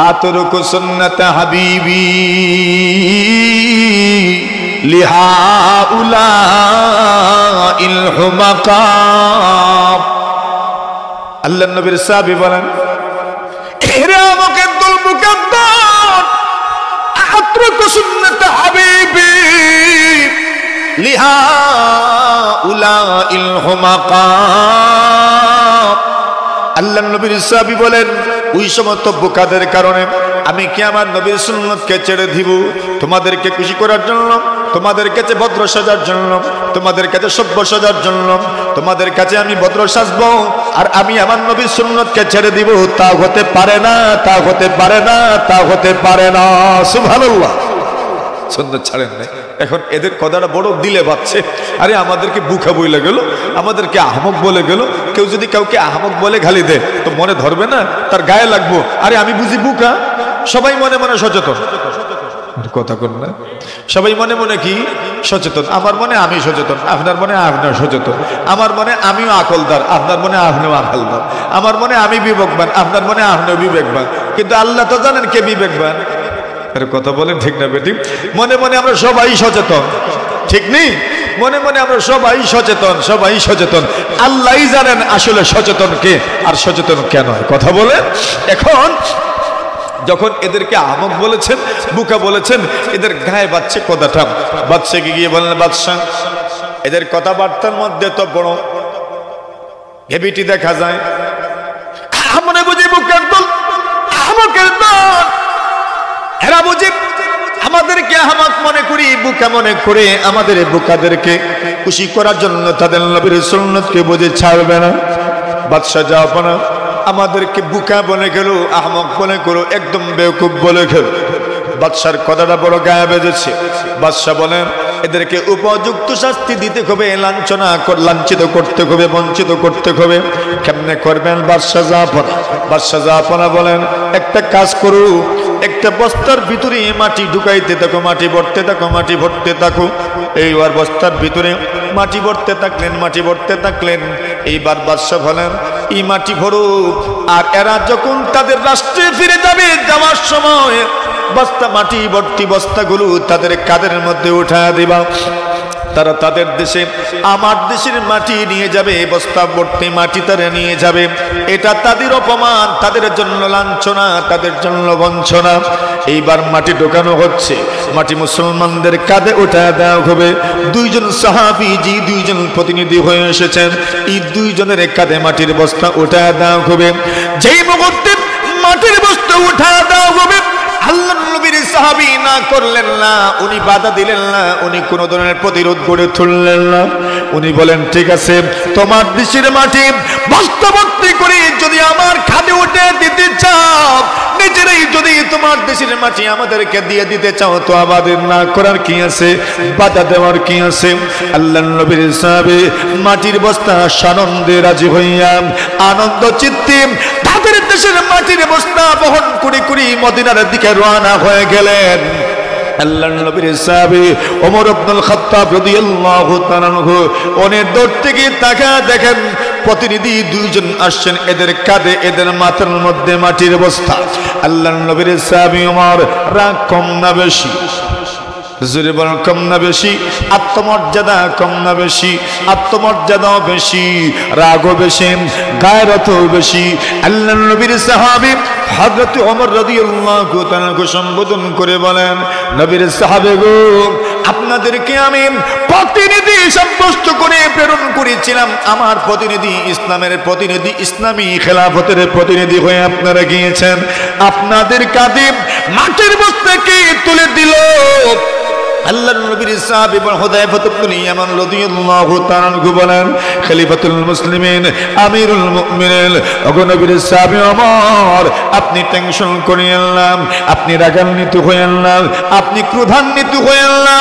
আতরুকু সুন্নাত হাবিবি লিহাউলাইল হুমাকা। আল্লাহর নবীর সাহাবী বলেন, এরা আমাকে দল মুকাদ্দার আতরুকু সুন্নাত হাবিবি লিহাউলাইল হুমাকা। আল্লাহর নবীর সাহাবী বলেন, ওই সমস্ত বোকাদের কারণে আমি কি আমার নবীর সুন্নতকে ছেড়ে দিব? তোমাদেরকে খুশি করার জন্য, তোমাদের কাছে ভদ্র সাজার জন্য, তোমাদের কাছে সভ্য সাজার জন্য, তোমাদের কাছে আমি ভদ্র সাজবো আর আমি আমার নবীর সুন্নতকে ছেড়ে দিব? তা হতে পারে না, তা হতে পারে না, তা হতে পারে না। সুবহানাল্লাহ। সুন্নত ছাড়েন নাই। এখন এদের কথাটা বড় দিলে বাজছে। আরে আমাদেরকে বুকা বলে গেল, আমাদেরকে আহমক বলে গেল। কেউ যদি কাউকে আহমক বলে গালি দেয় তো মনে ধরবে না, তার গায়ে লাগবো। আরে আমি বুঝি বুকা। সবাই মনে মনে সচেতন, কথা কর না। সবাই মনে মনে কি সচেতন? আমার মনে আমি সচেতন, আপনার মনে আপনার সচেতন। আমার মনে আমিও আকলদার, আপনার মনে আপনিও আকলদার। আমার মনে আমি বিবেকবান, আপনার মনে আপনিও বিবেকবান। কিন্তু আল্লাহ তো জানেন কে বিবেকবান। কথা বলেন ঠিক না বেটি? মনে মনে আমরা সবাই সচেতন, ঠিক নেই? মনে মনে আমরা সবাই সচেতন, সবাই সচেতন। আল্লাহই জানেন আসলে সচেতন কে আর সচেতন কেন। কথা বলেন। এখন যখন এদেরকে আহমক বলেছেন, বুকা বলেছেন, এদের গায়ে বাজছে কথাটা। বাদশাকে গিয়ে বললেন, বাদশাহ এদের কথাবার্তার মধ্যে তো বড় হেবিটি দেখা যায়। মনে বুঝি বুকের দল, আহমকের দল। এরা বুঝি আমাদেরকে আহমক মনে করি, বুকা মনে করে আমাদের বুকাদেরকে খুশি করার জন্য তাদের নবীর সুন্নতকে বুঝে ছাড়বে না। বাদশাহ যাও না, আমাদেরকে বুকা বলে গেল, আহমক বলে গেল, একদম বেওকুফ বলে গেল। বাদশার কথাটা বড় গায়ে বেজেছে। বাদশাহ বলেন, এদেরকে উপযুক্ত শাস্তি দিতে হবে, লাঞ্ছিত করতে হবে, বঞ্চিত করতে হবে। কেমনে করবেন? বাদশাহ জাফর বলেন, একটা কাজ করু, একটা বস্তার ভিতরে মাটি ঢুকাইতে থাকো, মাটি ভরতে থাকো, মাটি ভরতে থাকো। এইবার বস্তার ভিতরে মাটি ভরতে থাকলেন, মাটি ভরতে থাকলেন। এইবার বাদশাহ বলেন, এই মাটি ভরো, আর এরা যখন তাদের রাষ্ট্রে ফিরে যাবে, যাওয়ার সময় বস্তা মাটি ভর্তি বস্তাগুলো তাদের কাঁধের মধ্যে উঠায় দিবা। তারা তাদের দেশে আমার দেশের মাটি নিয়ে যাবে, বস্তা ভর্তি মাটি তারা নিয়ে যাবে। এটা তাদের অপমান, তাদের জন্য লাঞ্ছনা, তাদের জন্য বঞ্চনা। এইবার মাটি ঢোকানো হচ্ছে, মাটি মুসলমানদের কাঁধে উঠায় দেওয়া হবে। দুইজন সাহাবীজি, দুইজন প্রতিনিধি হয়ে এসেছেন, এই দুইজনের কাঁধে মাটির বস্তা উঠায় দেওয়া হবে। যেই মুহূর্তে মাটির বস্তা উঠায় দেওয়া হবে, আল্লাহর নবীর সাহাবী না করলেন না, উনি বাধা দিলেন না, উনি কোন ধরনের প্রতিরোধ গড়ে তুললেন না। উনি বলেন, ঠিক আছে, তোমার দেশের মাটি বস্তা ভর্তি করে যদি আমার খাদে উঠে দিতে চাও, নিজেরাই যদি তোমার দেশের মাটি আমাদেরকে দিয়ে দিতে চাও, তো আমাদের না করার কি আছে, বাধা দেওয়ার কি আছে? আল্লাহর নবীর সাহাবী মাটির বস্তা সানন্দে রাজি হইয়া আনন্দ চিত্তে তাদের দেশের মাটির বস্তা বহন করে করে মদিনার দিকে রওনা হয়ে গেলেন। আল্লাহর নবীর সাহাবী ওমর ইবনুল খাত্তাব রাদিয়াল্লাহু তাআলা আনহু ওনের দূর থেকে তাকায় দেখেন প্রতিনিধি দুইজন আসছেন, এদের কাঁধে, এদের মাথার মধ্যে মাটির বস্তা। আল্লাহর নবীর সাহাবী ওমর রাগ কম না বেশি? জোরে বলেন, কম না বেশি? আত্মমর্যাদা কম না বেশি? আত্মমর্যাদাও বেশি, রাগও বেশি, গায়রতও বেশি। আল্লাহর নবীর সাহাবী হযরত ওমর রাদিয়াল্লাহু তাআলাকে সম্বোধন করে বলেন, নবীর সাহাবী গো, আপনাদেরকে আমি প্রতিনিধি সাব্যস্ত করে প্রেরণ করেছিলাম। আমার প্রতিনিধি, ইসলামের প্রতিনিধি, ইসলামী খেলাফতের প্রতিনিধি হয়ে আপনারা গিয়েছেন। আপনাদের কাঁধে মাটির বস্তাকে তুলে দিল আল্লাহর নবীর সাহাবী হুযায়ফা ইবনুল ইয়ামান রাদিয়াল্লাহু তাআলা আনহু বলেন, খলিফাতুল মুসলিমিন, আমিরুল মুমিনিন, ওগো নবীর সাহাবী ওমর, আপনি টেনশন করিয়েন না, আপনি রাগান্বিত হইয়েন না, আপনি ক্রোধান্বিত হইয়েন না,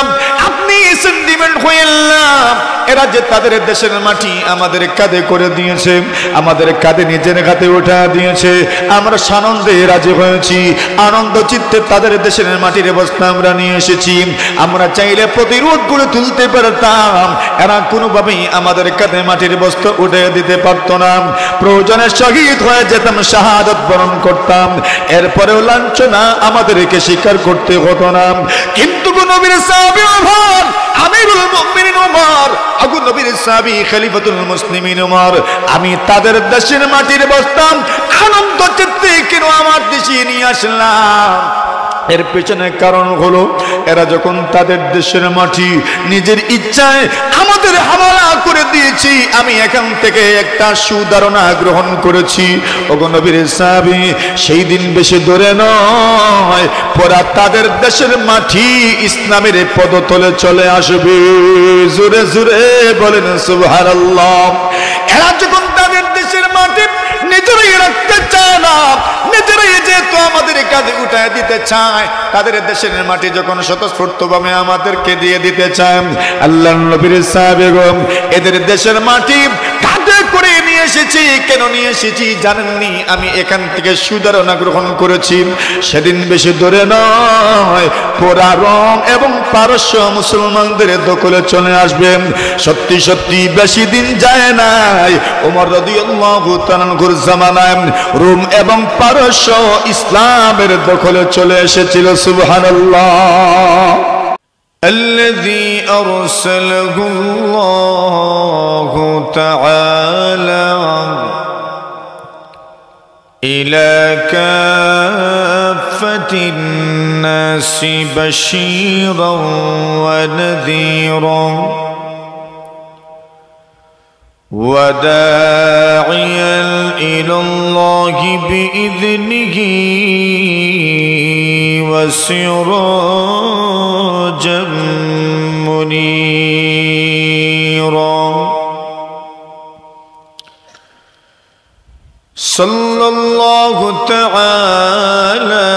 আপনি সেন্টিমেন্ট হইলাম এরা যে তাদের দেশের মাটি আমাদের কাঁধে করে দিয়েছে, আমাদের কাঁধে নিজের কাঁধে উঠা দিয়েছে, আমরা সানন্দে রাজি হয়েছি, আনন্দ চিত্তে তাদের দেশের মাটির বস্তা আমরা নিয়ে এসেছি। আমরা চাইলে প্রতিরোধ করে তুলতে পারতাম, এরা কোনোভাবেই আমাদের কাঁধে মাটির বস্তা উঠে দিতে পারত না। প্রয়োজনে শহীদ হয়ে যেতাম, শাহাদাত বরণ করতাম, এরপরেও লাঞ্ছনা আমাদেরকে স্বীকার করতে হতো না। কিন্তু নবীর সাহাবী ওমর, আমিরুল মুমিনিন ওমর, আবু নবীর সাহাবী খলিফাতুল মুসলিমিন ওমর, আমি তাদের দেশের মাটির বস্তা আনন্দ চিত্তে কেন আমার দেশে নিয়ে আসলাম? এর পেছনে কারণ হলো এরা যখন তাদের দেশের মাটি নিজের ইচ্ছায় আমাদের হাওয়ালা করে দিয়েছি, আমি এখান থেকে একটা সুধারণা গ্রহণ করেছি। ওগো নবীর সাহাবী, সেই দিন বেশি দূরে নয়, পরা তাদের দেশের মাটি ইসলামের পদতলে চলে আসবে। জোরে জোরে বলেন সুবহানাল্লাহ। এরা যখন তাদের দেশের মাটি নিজেরাই রাখতে চায় না, নিজেরাই যেহেতু আমাদের কাঁধে উঠায় দিতে চায়, তাদের দেশের মাটি যখন স্বতঃস্ফূর্তভাবে আমাদেরকে দিয়ে দিতে চায়, আল্লাহর নবীর সাহাবীগণ এদের দেশের মাটি কাঁধে করে নিয়ে এসেছি। কেন নিয়ে এসেছি জানেননি? আমি এখান থেকে সুধারণা গ্রহণ করেছি। সেদিন বেশি দূরে নয়, পুরা রোম এবং পারস্য মুসলমানদের দখলে চলে আসবে। সত্যি সত্যি বেশি দিন যায় নাই, ওমর রাদিয়াল্লাহু তাআলা আনহুর জামানায় রোম এবং পারস্য ইসলামের দখলে চলে এসেছিল। সুবহানাল্লাহ। الذي أرسله الله تعالى إلى كافة الناس بشيرا ونذيرا وداعيا إلى الله بإذنه وسراجا منيرا صلى الله تعالى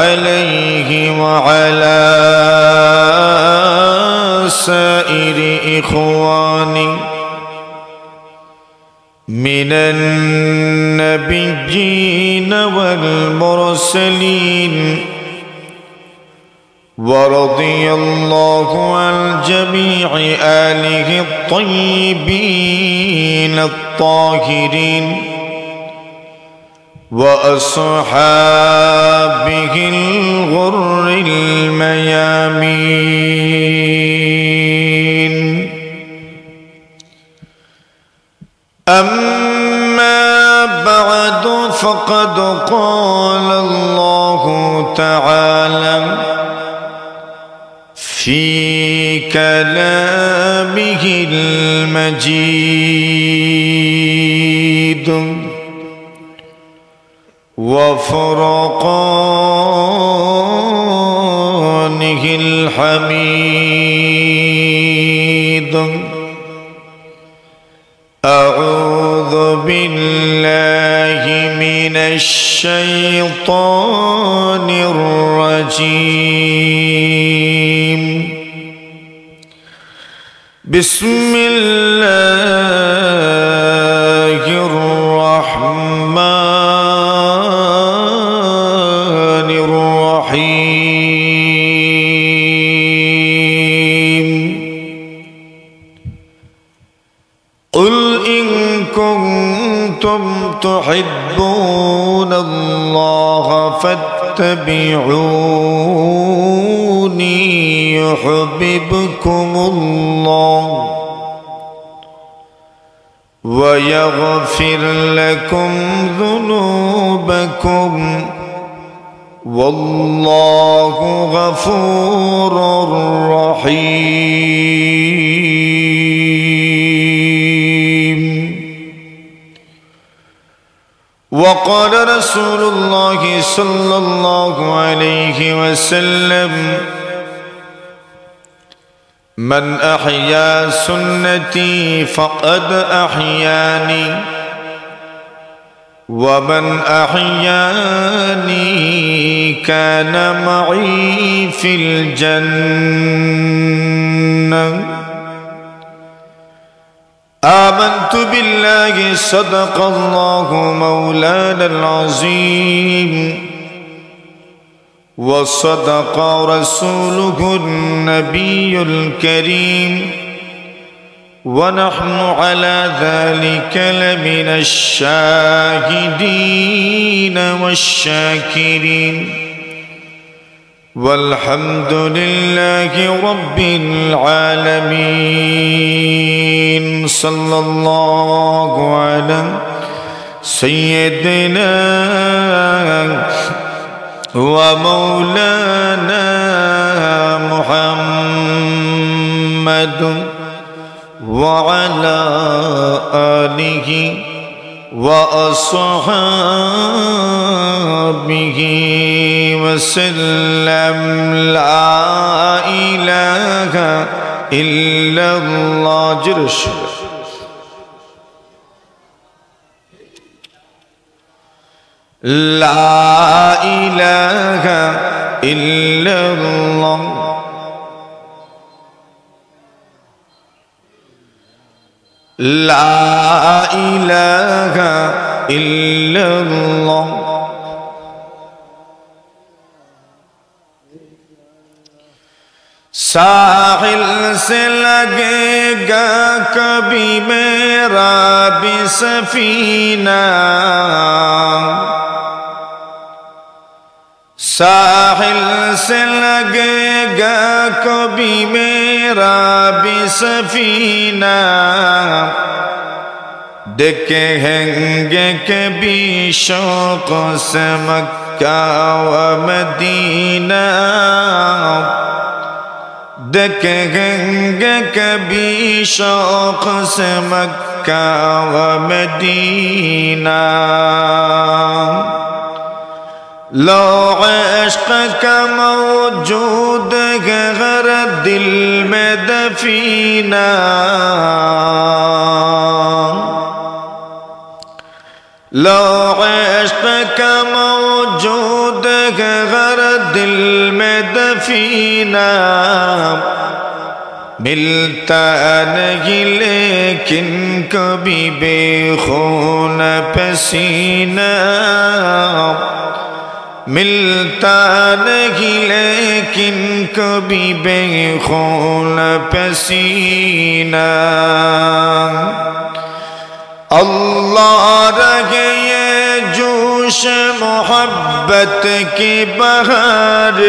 عليه وعلى سائر إخوانه من النبيين والمرسلين ورضي الله عن جميع آله الطيبين الطاهرين وأصحابه الغر الميامين. أما بعد فقد قال الله تعالى في كلامه المجيد وفرقانه الحميد. أعوذ بالله من الشيطان الرجيم. بسم الله الرحمن الرحيم. قل إن كنتم تحبون الله فاتبعوني يحببكم الله ويغفر لكم ذنوبكم والله غفور رحيم. وقال رسول الله صلى الله عليه وسلم: من أحيا سنتي فقد أحياني ومن أحياني كان معي في الجنة آمنت بالله صدق الله مولانا العظيم وصدق رسوله النبي الكريم ونحن على ذلك لمن الشاهدين والشاكرين والحمد لله رب العالمين صلى الله على سيدنا ومولانا محمد وعلى آله وأصحابه وسلم لا إله إلا الله جرش لا إله إلا الله لا إله إلا الله ساحل سے لگے گا کبھی میرا بھی سفینہ ساحل سے لگے گا کبھی میرا بھی سفینہ دیکھیں گے کبھی شوق سے مکہ و مدینہ دیکھیں گے کبھی شوق سے مکہ و مدینہ لو عشق کا موجود ہے غیر دل میں دفینہ لو عشق کا موجود ہے غیر دل میں دفینہ ملتا نہیں لیکن کبھی بے خون پسینہ ملتا نہیں لیکن کبھی بے خون پسینہ اللہ رہے یہ جوش محبت کی بہار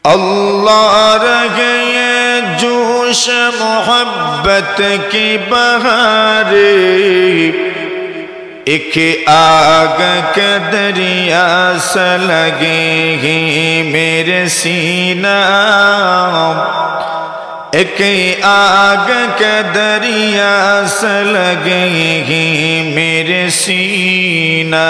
اللہ رہے یہ جوش محبت کی بہار ایک آگ کے دریا سے لگے ہی میرے سینہ ایک آگ کے دریا سے لگے ہی میرے سینہ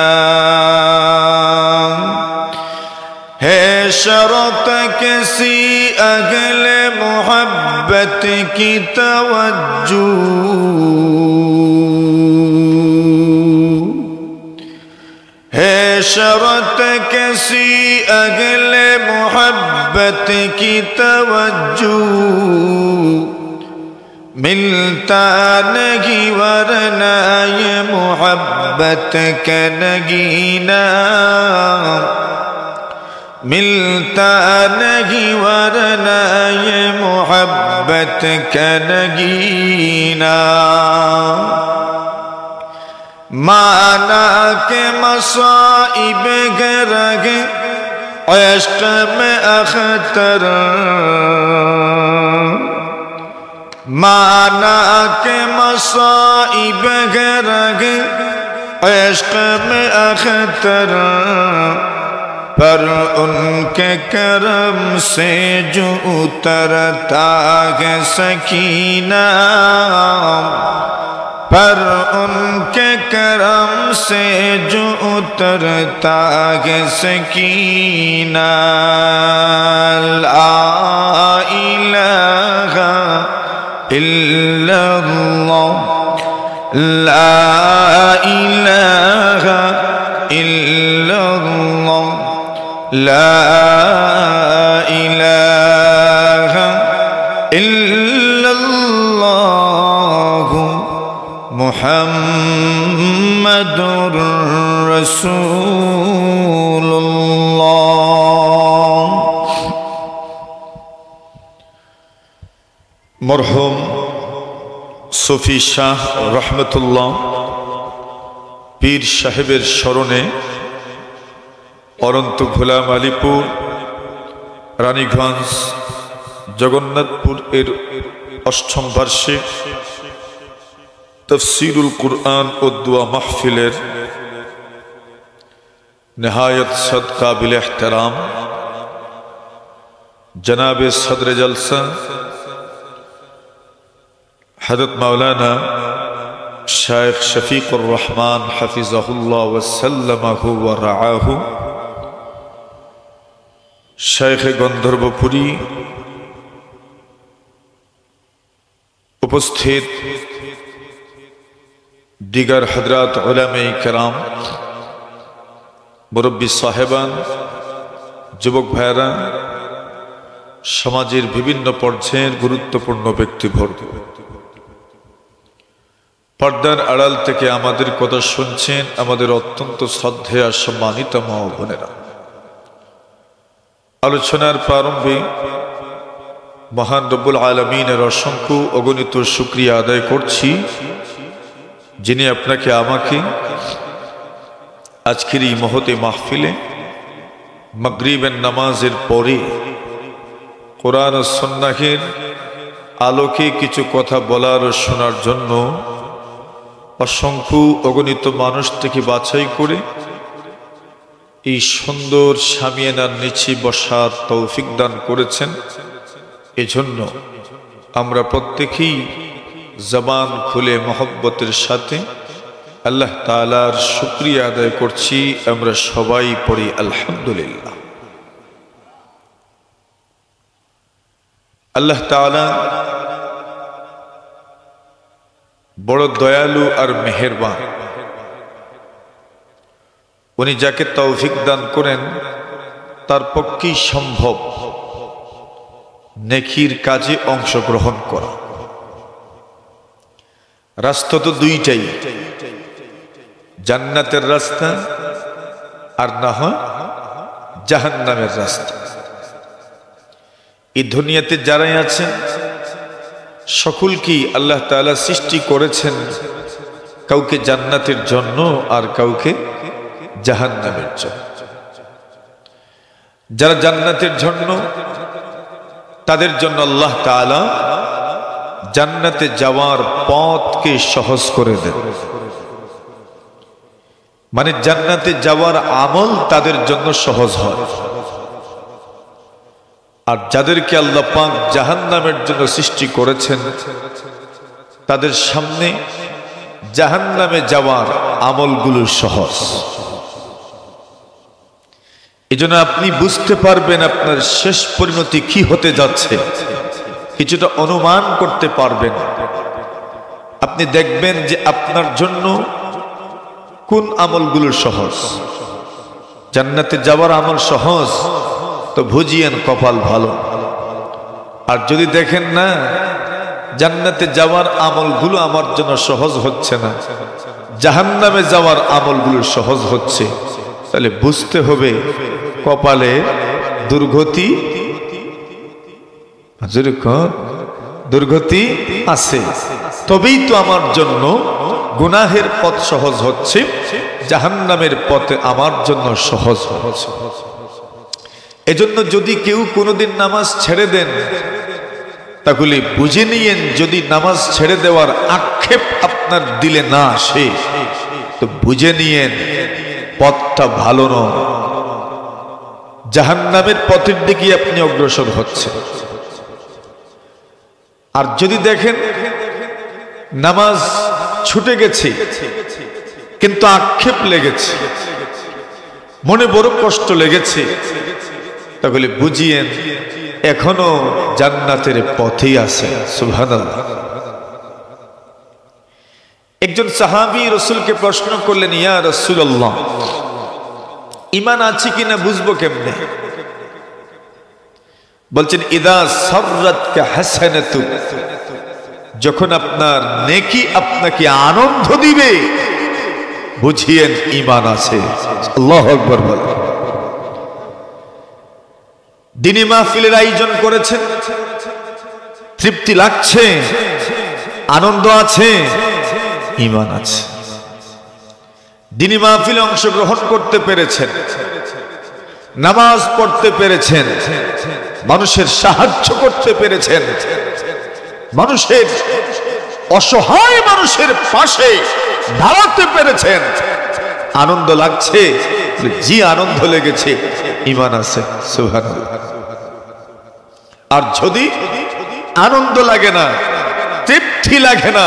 ہے شرط کسی اہل محبت کی توجہ ہے شرط کسی اہل محبت کی توجہ ملتا نہیں ورنہ یہ محبت کا نگینہ ملتا نہیں ورنہ یہ محبت کا نگینہ مانا کہ مصائب گرگ عشق میں اختر مانا کہ مصائب گرگ عشق میں اختر پر ان کے کرم سے جو اترتا ہے سکینہ پر ان کے کرم سے جو اترتا ہے سکینہ لا الہ الا اللہ লা ইলাহা ইল্লাল্লাহ লা ইলাহা ইল্লাল্লাহ মুহাম্মাদুর রাসূলুল্লাহ। মরহুম সুফি শাহ রহমতুল্লাহ পীর সাহেবের স্মরণে অনন্ত গোলাম আলীপুর রানীগঞ্জ জগন্নাথপুর এর অষ্টম বার্ষিক তফসিরুল কুরআন ও দুয়া মাহফিলের নেহায়ত সদকাবিল এহতেরাম জনাবে সদর জলসা হযরত মাওলানা শাইখ শফিকুর রহমান হাফিজাহুল্লাহ ওয়া সাল্লামাহু ওয়া রাআহু শাইখ গন্ধর্বপুরী, উপস্থিত দিগার হযরত উলামায়ে কেরাম, মুরব্বী সাহেবান, যুবক ভাইরা, সমাজের বিভিন্ন পর্যায়ের গুরুত্বপূর্ণ ব্যক্তিবর্গ, পর্দার আড়াল থেকে আমাদের কথা শুনছেন আমাদের অত্যন্ত শ্রদ্ধেয় সম্মানিত মা ও বোনেরা। আলোচনার প্রারম্ভে মহান রব্বুল আলামিনের অসংখ্য অগণিত শুকরিয়া আদায় করছি, যিনি আপনাকে আমাকে আজকের এই মহতে মাহফিলে মাগরিবের নামাজের পরে কোরআন ও সুন্নাহের আলোকে কিছু কথা বলার ও শোনার জন্য অসংখ্য অগণিত মানুষ থেকে বাছাই করে এই সুন্দর শামিয়ানার নিচে বসার তৌফিক দান করেছেন। এজন্য আমরা প্রত্যেকেই জবান খুলে মহব্বতের সাথে আল্লাহ তাআলার শুকরিয়া আদায় করছি। আমরা সবাই পড়ি আলহামদুলিল্লাহ। আল্লাহ তাআলা বড় দয়ালু আর মেহেরবান। উনি যাকে তৌফিক দান করেন তার পক্ষেই সম্ভব নেকির কাজে অংশগ্রহণ করা। রাস্তা তো দুইটাই, জান্নাতের রাস্তা আর না হয় জাহান্নামের রাস্তা। এই দুনিয়াতে যারাই আছেন সকলকেই আল্লাহ তাআলা সৃষ্টি করেছেন, কাউকে জান্নাতের জন্য আর কাউকে জাহান্নামের জন্য। যারা জান্নাতের জন্য তাদের জন্য আল্লাহ তাআলা জান্নাতে যাওয়ার পথকে সহজ করে দেন, মানে জান্নাতে যাওয়ার আমল তাদের জন্য সহজ হয়। আর যাদেরকে আল্লাহ পাক জাহান্নামের জন্য সৃষ্টি করেছেন তাদের সামনে জাহান্নামে যাওয়ার আমলগুলো সহজ। এজন্য আপনি বুঝতে পারবেন আপনার শেষ পরিণতি কি হতে যাচ্ছে, কিছুটা অনুমান করতে পারবেন। আপনি দেখবেন যে আপনার জন্য কোন আমলগুলো সহজ। জান্নাতে যাওয়ার আমল সহজ তো বুঝিয়েন কপাল ভালো। আর যদি দেখেন না জান্নাতে যাওয়ার আমলগুলো আমার জন্য সহজ হচ্ছে না, জাহান্নামে যাওয়ার আমলগুলো সহজ হচ্ছে, তাহলে বুঝতে হবে কপালে দুর্গতি দুর্গতি আছে। তবেই তো আমার জন্য গুনাহের পথ সহজ হচ্ছে, জাহান্নামের পথে আমার জন্য সহজ হচ্ছে। এজন্য যদি কেউ কোনোদিন নামাজ ছেড়ে দেন তাহলে বুঝে নিয়েন, যদি নামাজ ছেড়ে দেওয়ার আক্ষেপ আপনার দিলে না আসে তো বুঝে নিয়েন পথটা ভালো নয়, জাহান্নামের পথের দিকে আপনি অগ্রসর হচ্ছেন। আর যদি দেখেন নামাজ ছুটে গেছে কিন্তু আক্ষেপ লেগেছে, মনে বড় কষ্ট লেগেছে, তাহলে বুঝিয়েন এখনো জান্নাতের পথেই আছে। সুবহানাল্লাহ। একজন সাহাবী রাসূলকে প্রশ্ন করলেন, ইয়া রাসূলুল্লাহ, ঈমান আছে কিনা বুঝবো কেমনে? বলছেন, ইদা সাররাতকা হাসানাতু, যখন আপনার নেকি আপনাকে আনন্দ দিবে বুঝিয়েন ঈমান আছে। আল্লাহু আকবার বলেন। দিনী মাহফিলের আয়োজন করেছেন, তৃপ্তি লাগছে, আনন্দ আছে, ঈমান আছে। দিনী মাহফিলে অংশগ্রহণ করতে পেরেছেন, নামাজ পড়তে পেরেছেন, মানুষের সাহায্য করতে পেরেছেন, মানুষের অসহায় মানুষের পাশে দাঁড়াতে পেরেছেন, আনন্দ লাগছে, জি আনন্দ লেগেছে, ঈমান আছে। সুবহানাল্লাহ। আর যদি আনন্দ লাগে না, তৃপ্তি লাগে না,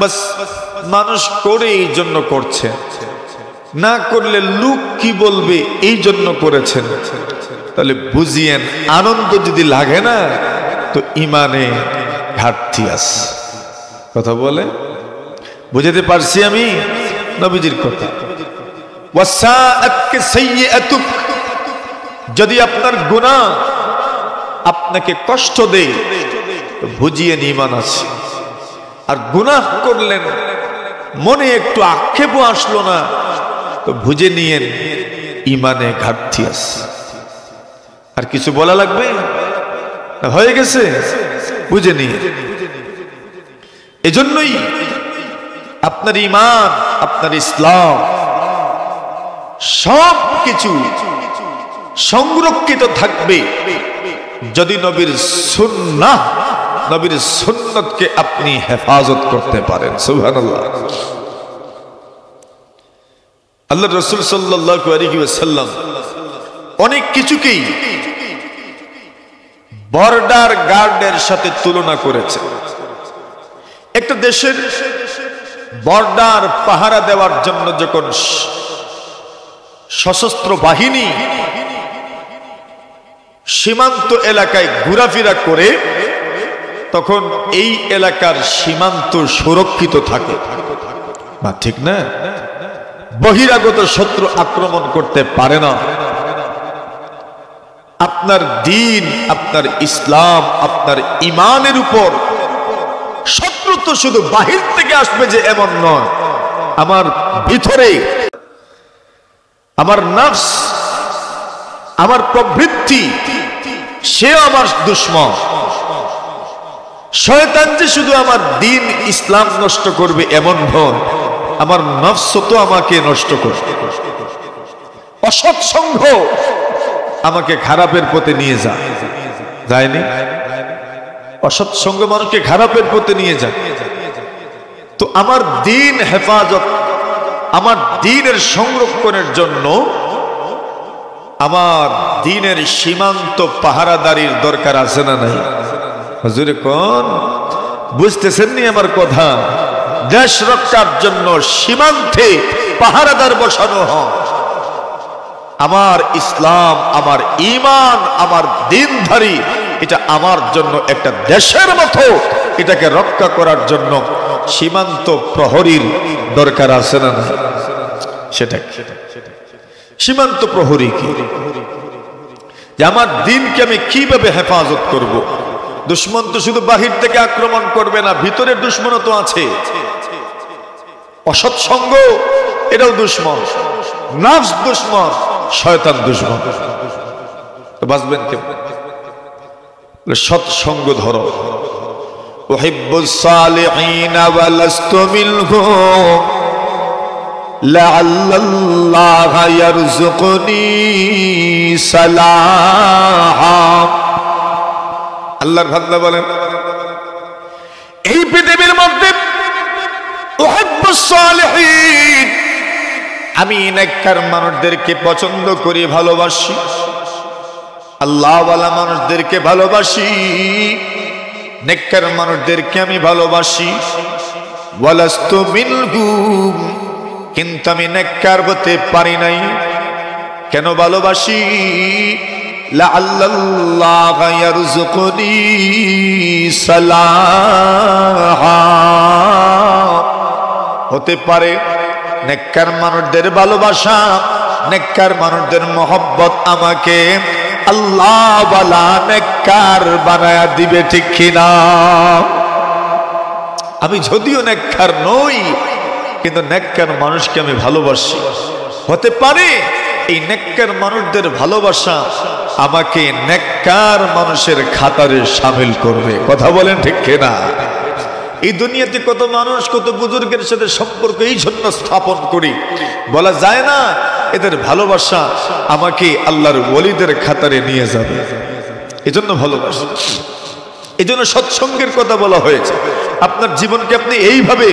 বাস মানুষ করে এই জন্য করছে, না করলে লোক কি বলবে এই জন্য করেছেন, তাহলে বুঝিয়েন আনন্দ যদি লাগে না তো ঈমানে ঘাটতি আছে। কথা বলে বুঝাতে পারছি আমি নবীজির কথা। ওয়াসাআতকা সাইয়্যাতুক, যদি আপনার গুনাহ আপনাকে কষ্ট দেয় তো বুঝিয়েন ঈমান আছে। আর গুনাহ করলেন, মনে একটু আক্ষেপও আসলো না, তো বুঝে নিয়েন ঈমানে ঘাটতি আছে। আর কিছু বলা লাগবে? হয়ে গেছে, বুঝে নিয়ে। এজন্যই আপনার ঈমান, আপনার ইসলাম সব কিছু সংরক্ষিত থাকবে যদি নবীর সুন্নাহ, নবীর সুন্নতকে আপনি হেফাজত করতে পারেন। সুবহানাল্লাহ। আল্লাহর রাসূল সাল্লাল্লাহু আলাইহি ওয়াসাল্লাম অনেক কিছুকেই বর্ডার গার্ডের সাথে তুলনা করেছেন। একটা দেশের বর্ডার পাহারা দেওয়ার জন্য যখন সশস্ত্র বাহিনী সীমান্ত এলাকায় ঘোরাফেরা করে, তখন এই এলাকার সীমান্ত সুরক্ষিত থাকে না, ঠিক না? বহিরাগত শত্রু আক্রমণ করতে পারে না। আপনার দ্বীন, আপনার ইসলাম, আপনার ঈমানের উপর শত্রু তো শুধু বাহির থেকে আসবে যে এমন নয়, আমার ভিতরে আমার নফস, আমার প্রবৃত্তি, সেও আমার দুশমন। শয়তান যে শুধু আমার দ্বীন ইসলাম নষ্ট করবে এমন নয়, আমার নফস তো আমাকে নষ্ট করবে। অসৎ সঙ্গ আমাকে খারাপের পথে নিয়ে যায়নি? অসৎ সঙ্গ মানুষকে খারাপের পথে নিয়ে যায়। তো আমার দ্বীন হেফাজত, আমার দ্বীনের সংরক্ষণের জন্য আমার দ্বীনের সীমান্ত পাহারাদারির দরকার আছে না নাই? হুজুরে কোন বুঝতেছেন নি আমার কথা? দেশ রক্ষার জন্য সীমান্তে পাহারাদার বসানো হয়। আমার ইসলাম, আমার ঈমান, আমার দ্বীনধারী, এটা আমার জন্য একটা দেশের মতো, এটাকে রক্ষা করার জন্য সীমান্ত প্রহরীর দরকার আছে না? সেটা সীমান্ত প্রহরী কি? যে আমার দ্বীনকে আমি কিভাবে হেফাজত করব? দুশমন তো শুধু বাহির থেকে আক্রমণ করবে না, ভিতরের দুশমনও তো আছে। অসৎ সঙ্গ এটাও দুশমন, নফস দুশমন, শয়তান দুশমন। তো বাঁচবেন কেমন? সৎসঙ্গ ধরো। উহিব্বুস সালিহিনা ওয়া লাস্তু মিনহুম লাআল্লাল্লাহা ইয়ারযুকুনি সালাহা। আল্লাহর বান্দা বলেন, এই পৃথিবীর মধ্যে উহিব্বুস সালিহিন, আমি নেককার মানুষদেরকে পছন্দ করি, ভালোবাসি। আল্লাহওয়ালা মানুষদেরকে ভালোবাসি, নেককার মানুষদেরকে আমি ভালোবাসি। ওয়ালাস্তু মিনহুম, কিন্তু আমি নেককার হতে পারি নাই। কেন ভালোবাসি? লাআল্লাল্লাহা ইয়ারযুকুনি সালাহা, হতে পারে নেককার মানুষদের ভালোবাসা, নেককার মানুষদের মহব্বত আমাকে আল্লাহ ওয়ালা নেককার বানায়া দিবে, ঠিক কিনা? আমি যদিও নেককার নই, কিন্তু নেককার মানুষকে আমি ভালোবাসি। হতে পারে এই নেককার মানুষদের ভালোবাসা আমাকে নেককার মানুষের খাতারে শামিল করবে। কথা বলেন ঠিক কিনা? এই দুনিয়াতে কত মানুষ, কত বুজুর্গের সাথে সম্পর্ক এই জন্য স্থাপন করি, বলা যায় না এদের ভালোবাসা আমাকে আল্লাহর ওলিদের খাতারে নিয়ে যাবে, এজন্য ভালোবাসা। এজন্য সৎসঙ্গের কথা বলা হয়েছে। আপনার জীবনকে আপনি এইভাবে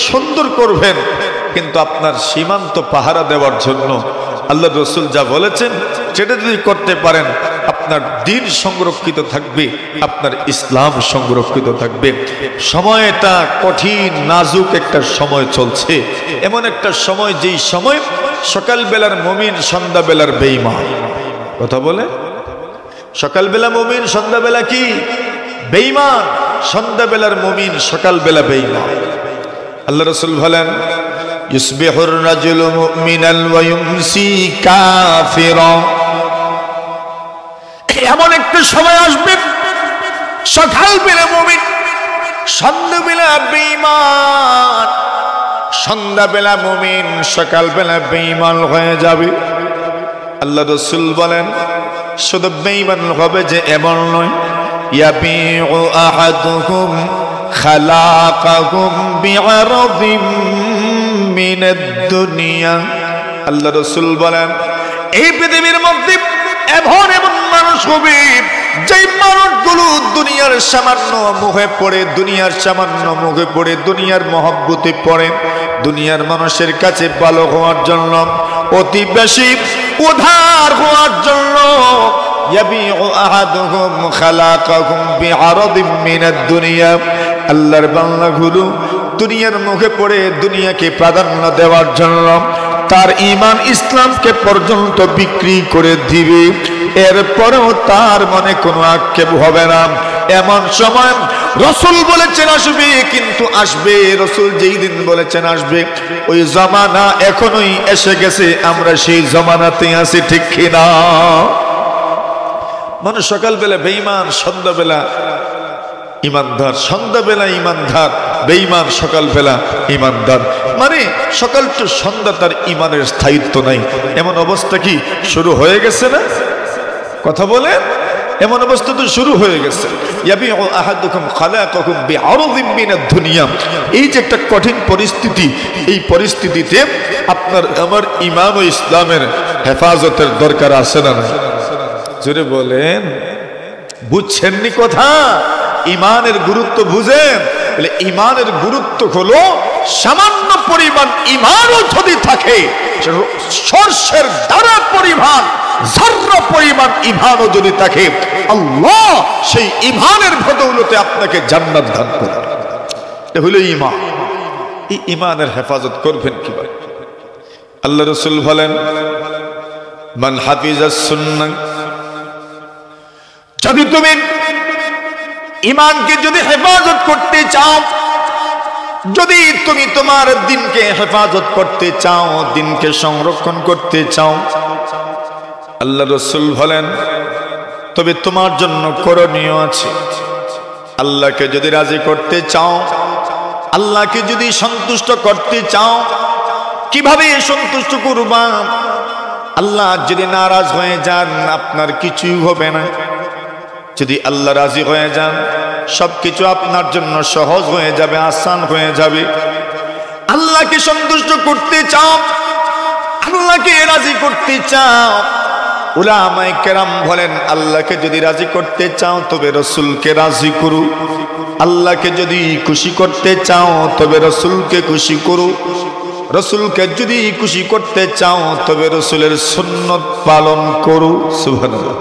সুন্দর করবেন, কিন্তু আপনার সীমান্ত পাহারা দেওয়ার জন্য আল্লাহ রসুল যা বলেছেন সেটা যদি করতে পারেন, আপনার দ্বীন সংরক্ষিত থাকবে, আপনার ইসলাম সংরক্ষিত থাকবে। সময়টা কঠিন নাজুক একটা সময় চলছে, এমন একটা সময় যেই সময় সকালবেলার মুমিন সন্ধ্যাবেলার বেঈমান। কথা বলে, সকালবেলা মুমিন সন্ধ্যাবেলা কি বেঈমান, সন্ধ্যাবেলার মুমিন সকালবেলা বেঈমান। আল্লাহ রাসূল বলেন ইউসবিহুর রাজুলু মুমিনান ওয়া ইউমসি কাফিরা। এমন একটা সময় আসবে সকালবেলা মুমিন সন্ধ্যাবেলা বেঈমান, সন্ধ্যাবেলা মুমিন সকালবেলা বেঈমান হয়ে যাবে। আল্লাহ রাসূল বলেন শুধু বেঈমান হবে যে এমন নয়, ইয়াবিউ আহাদুকুম খালাকাকুম বিআরাদিম মিনাদ দুনিয়া। আল্লাহ রাসূল বলেন এই পৃথিবীর মধ্যে এমন এমন মানুষ হবে যেই মানুষগুলো দুনিয়ার সামান্য মুখে পড়ে, দুনিয়ার সামান্য মুখে পড়ে, দুনিয়ার মহব্বতে পড়ে, দুনিয়ার মানুষের কাছে ভালো হওয়ার জন্য, অতি বেশি উদার হওয়ার জন্য ইয়াবিউ আহাদুকুম খালাকাকুম বিআরাদিম মিনাদ দুনিয়া। আল্লাহর বান্দাগুলো দুনিয়ার মুখে পড়ে দুনিয়াকে প্রাধান্য দেওয়ার জন্য তার ঈমান ইসলামকে পর্যন্ত বিক্রি করে দিবে, এরপরেও তার মনে কোনো আক্ষেপ হবে না। এমন সময় রাসূল বলেছেন আসবে, কিন্তু আসবে, রাসূল যেই দিন বলেছেন আসবে ওই জামানা এখনোই এসে গেছে, আমরা সেই জামানাতে আছি, ঠিক কিনা? মানুষ সকালবেলা বেঈমান, সন্ধ্যাবেলা ইমানদার, সন্ধ্যাবেলা ইমানদার, বেঈমান সকালবেলা ইমানদার। মানে সকাল তো সন্ধ্যা তার ইমানের স্থায়িত্ব নাই, এমন অবস্থা কি শুরু হয়ে গেছে না? কথা বলে, এমন অবস্থা তো শুরু হয়ে গেছে। ইয়াবিউ আহাদুকুম খালাকাকুম বিআরাদিম মিনাদ দুনিয়া। এই যে একটা কঠিন পরিস্থিতি, এই পরিস্থিতিতে আপনার আমার ঈমান ও ইসলামের হেফাজতের দরকার আছে না? জোরে বলেন, বুঝছেননি কথা? ঈমানের গুরুত্ব বুঝেন? বলে ঈমানের গুরুত্ব হলো সামান্য পরিমাণ ঈমানও যদি থাকে, সরষের দানা পরিমাণ, যাররা পরিমাণ ঈমানও যদি থাকে, আল্লাহ সেই ঈমানের বদৌলতে আপনাকে জান্নাত দান করবে। এটা হলো ঈমান। এই ঈমানের হেফাজত করবেন কিভাবে? আল্লাহ রাসূল বলেন মান হাফিজাস সুন্নাহ, যদি তুমি ঈমানকে যদি হেফাজত করতে চাও, যদি তুমি তোমার দিনকে হেফাজত করতে চাও, দিনকে সংরক্ষণ করতে চাও, আল্লাহ রাসূল বলেন তবে তোমার জন্য করণীয় আছে। আল্লাহকে যদি রাজি করতে চাও, আল্লাহকে যদি সন্তুষ্ট করতে চাও, কিভাবে সন্তুষ্ট করবা? আল্লাহ যদি নারাজ হয়ে যান আপনার কিছুই হবে না, যদি আল্লাহ রাজি হয়ে যান সবকিছু আপনার জন্য সহজ হয়ে যাবে, আসান হয়ে যাবে। আল্লাহকে সন্তুষ্ট করতে চাও, আল্লাহকে রাজি করতে চাও, উলামায়ে কেরাম বলেন আল্লাহকে যদি রাজি করতে চাও তবে রাসূলকে রাজি করো, আল্লাহকে যদি খুশি করতে চাও তবে রাসূলকে খুশি করো, রাসূলকে যদি খুশি করতে চাও তবে রাসূলের সুন্নাত পালন করো। সুবহানাল্লাহ।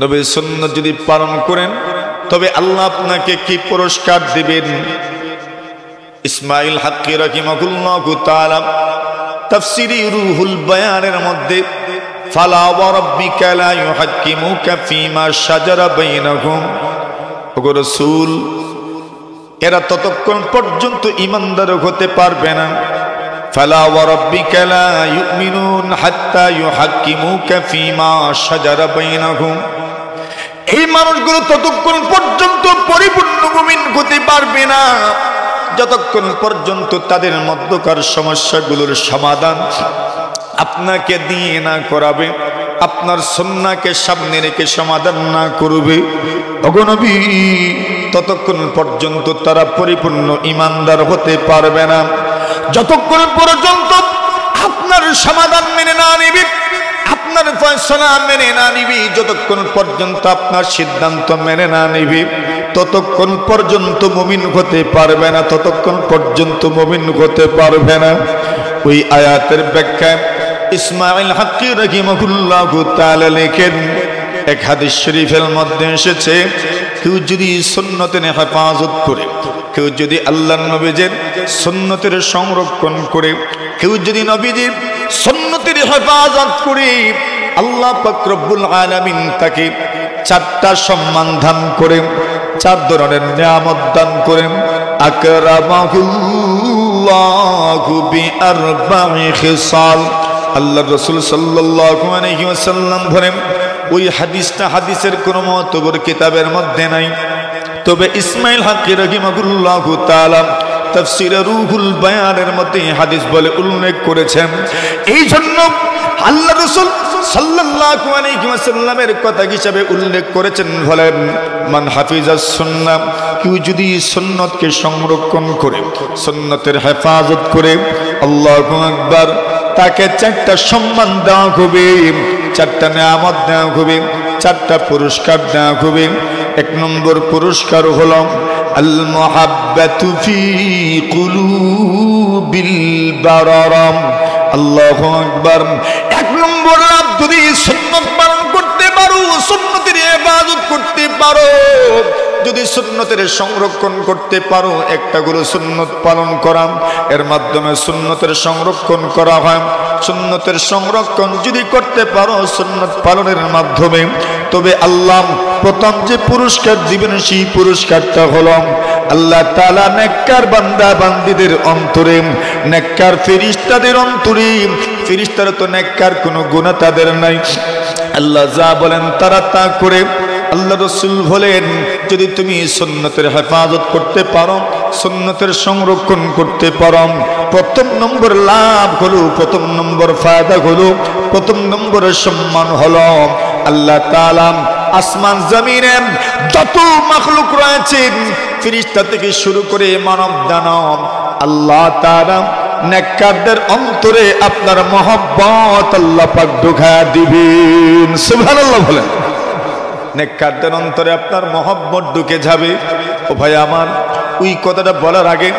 নবীর সুন্নাত যদি পালন করেন তবে আল্লাহ আপনাকে কি পুরস্কার দিবেন? ইসমাঈল হাক্কি রাহিমাহুল্লাহু তাআলা তাফসীরে রুহুল বায়ানের মধ্যে ফালা ওয়া রাব্বিকা লা ইউহাক্কিমুকা ফীমা শাজারা বাইনাহুম, ওগো রাসূল এরা ততক্ষণ পর্যন্ত ঈমানদার হতে পারবে না। ফালা ওয়া রাব্বিকা লা ইউমিনুন হাত্তা ইউহাক্কিমুকা ফীমা শাজারা বাইনাহুম। এই মানুষগুলো ততক্ষণ পর্যন্ত পরিপূর্ণ মুমিন হতে পারবে না যতক্ষণ পর্যন্ত তাদের মধ্যকার সমস্যাগুলোর সমাধান আপনাকে দিয়ে না করাবে, আপনার সুন্নাহকে সামনে রেখে সমাধান না করবে। ওগো নবী, ততক্ষণ পর্যন্ত তারা পরিপূর্ণ ঈমানদার হতে পারবে না। যতক্ষণ পর্যন্ত আপনার সমাধান মেনে না নিবে, আপনার ফয়সালা মেনে না নিবি, যতক্ষণ পর্যন্ত আপনার সিদ্ধান্ত মেনে না নিবি, ততক্ষণ পর্যন্ত মুমিন হতে পারবে না, ততক্ষণ পর্যন্ত মুমিন হতে পারবে না। ওই আয়াতের ব্যাখ্যায় ইসমাঈল হাক্কি রাহিমাহুল্লাহু তাআলা লেখেন, এক হাদিস শরীফের মধ্যে এসেছে, কেউ যদি সুন্নতের হেফাজত করে, কেউ যদি আল্লাহর নবীর সুন্নতের সংরক্ষণ করে, কেউ যদি নবীজির সুন্নতের হেফাজত করে, আল্লাহ পাক রব্বুল আলামিন তাকে চারটা সম্মান দান করে, চার ধরনের নিয়ামত দান করেন। আকরামাহুল্লাহু বিআরবা'i খিসাল। আল্লাহ রাসূল সাল্লাল্লাহু আলাইহি ওয়াসাল্লাম বলেন, ওই হাদিসটা হাদিসের কোনো মুতবর কিতাবের মধ্যে নাই, তবে ইসমাঈল হাক্কি রাহিমাহুল্লাহু তাআলা তাফসীরে রুহুল বায়ানের মধ্যে হাদিস বলে উল্লেখ করেছেন। এই জন্য আল্লাহ রাসূল সাল্লাল্লাহু আলাইহি ওয়াসাল্লামের কথা হিসেবে উল্লেখ করেছেন, বলেন মান হাফিজাস সুন্নাহ, কেউ যদি সুন্নতকে সংরক্ষণ করে, সুন্নতের হেফাজত করে, আল্লাহু আকবার, তাকে চারটা সম্মান দেওয়া হবে, চারটা নিয়ামত দেওয়া হবে, চারটা পুরস্কার দেওয়া হবে। এক নম্বর পুরস্কার হলো আল মুহাব্বাতু ফি কুলুবিল বারারাম। আল্লাহু আকবার। এক নম্বর, যদি সুন্নাত পালন করতে পারো, সুন্নতের ইবাদত করতে পারো, যদি সুন্নতের সংরক্ষণ করতে পারো, একটা গুলো সুন্নত পালন করা, এর মাধ্যমে সুন্নতের সংরক্ষণ করা হয়। সুন্নতের সংরক্ষণ যদি করতে পারো সুন্নত পালনের মাধ্যমে, তবে আল্লাহ প্রথম যে পুরস্কার দিবেন সেই পুরস্কারটা হলো আল্লাহ তাআলা নেককার বান্দা বান্দীদের অন্তরে, নেককার ফেরেশতাদের অন্তরে, ফেরেশতারা তো নেককার কোনো গুনাহ তাদের নাই, আল্লাহ যা বলেন তারা তা করে। আল্লাহ রাসূল বলেন, যদি তুমি সুন্নতের হেফাজত করতে পারো, সুন্নতের সংরক্ষণ করতে পারো, প্রথম নম্বর লাভ হলো, প্রথম নম্বর ফায়দা হলো, প্রথম নম্বরের সম্মান হলো আল্লাহ তাআলা আসমান জমিনে যত মাখলুক রয়েছেন, ফেরেশতা থেকে শুরু করে মানব দানব, আল্লাহ তাআলা নেককারদের অন্তরে আপনার মহব্বত আল্লাহ পাক ঢুকায়া দিবেন। সুবহানাল্লাহ বলেন। নেককারদের অন্তরে আপনার মহব্বত ঢুকে যাবে। ও ভাই আমার, ওই কথাটা বলার আগে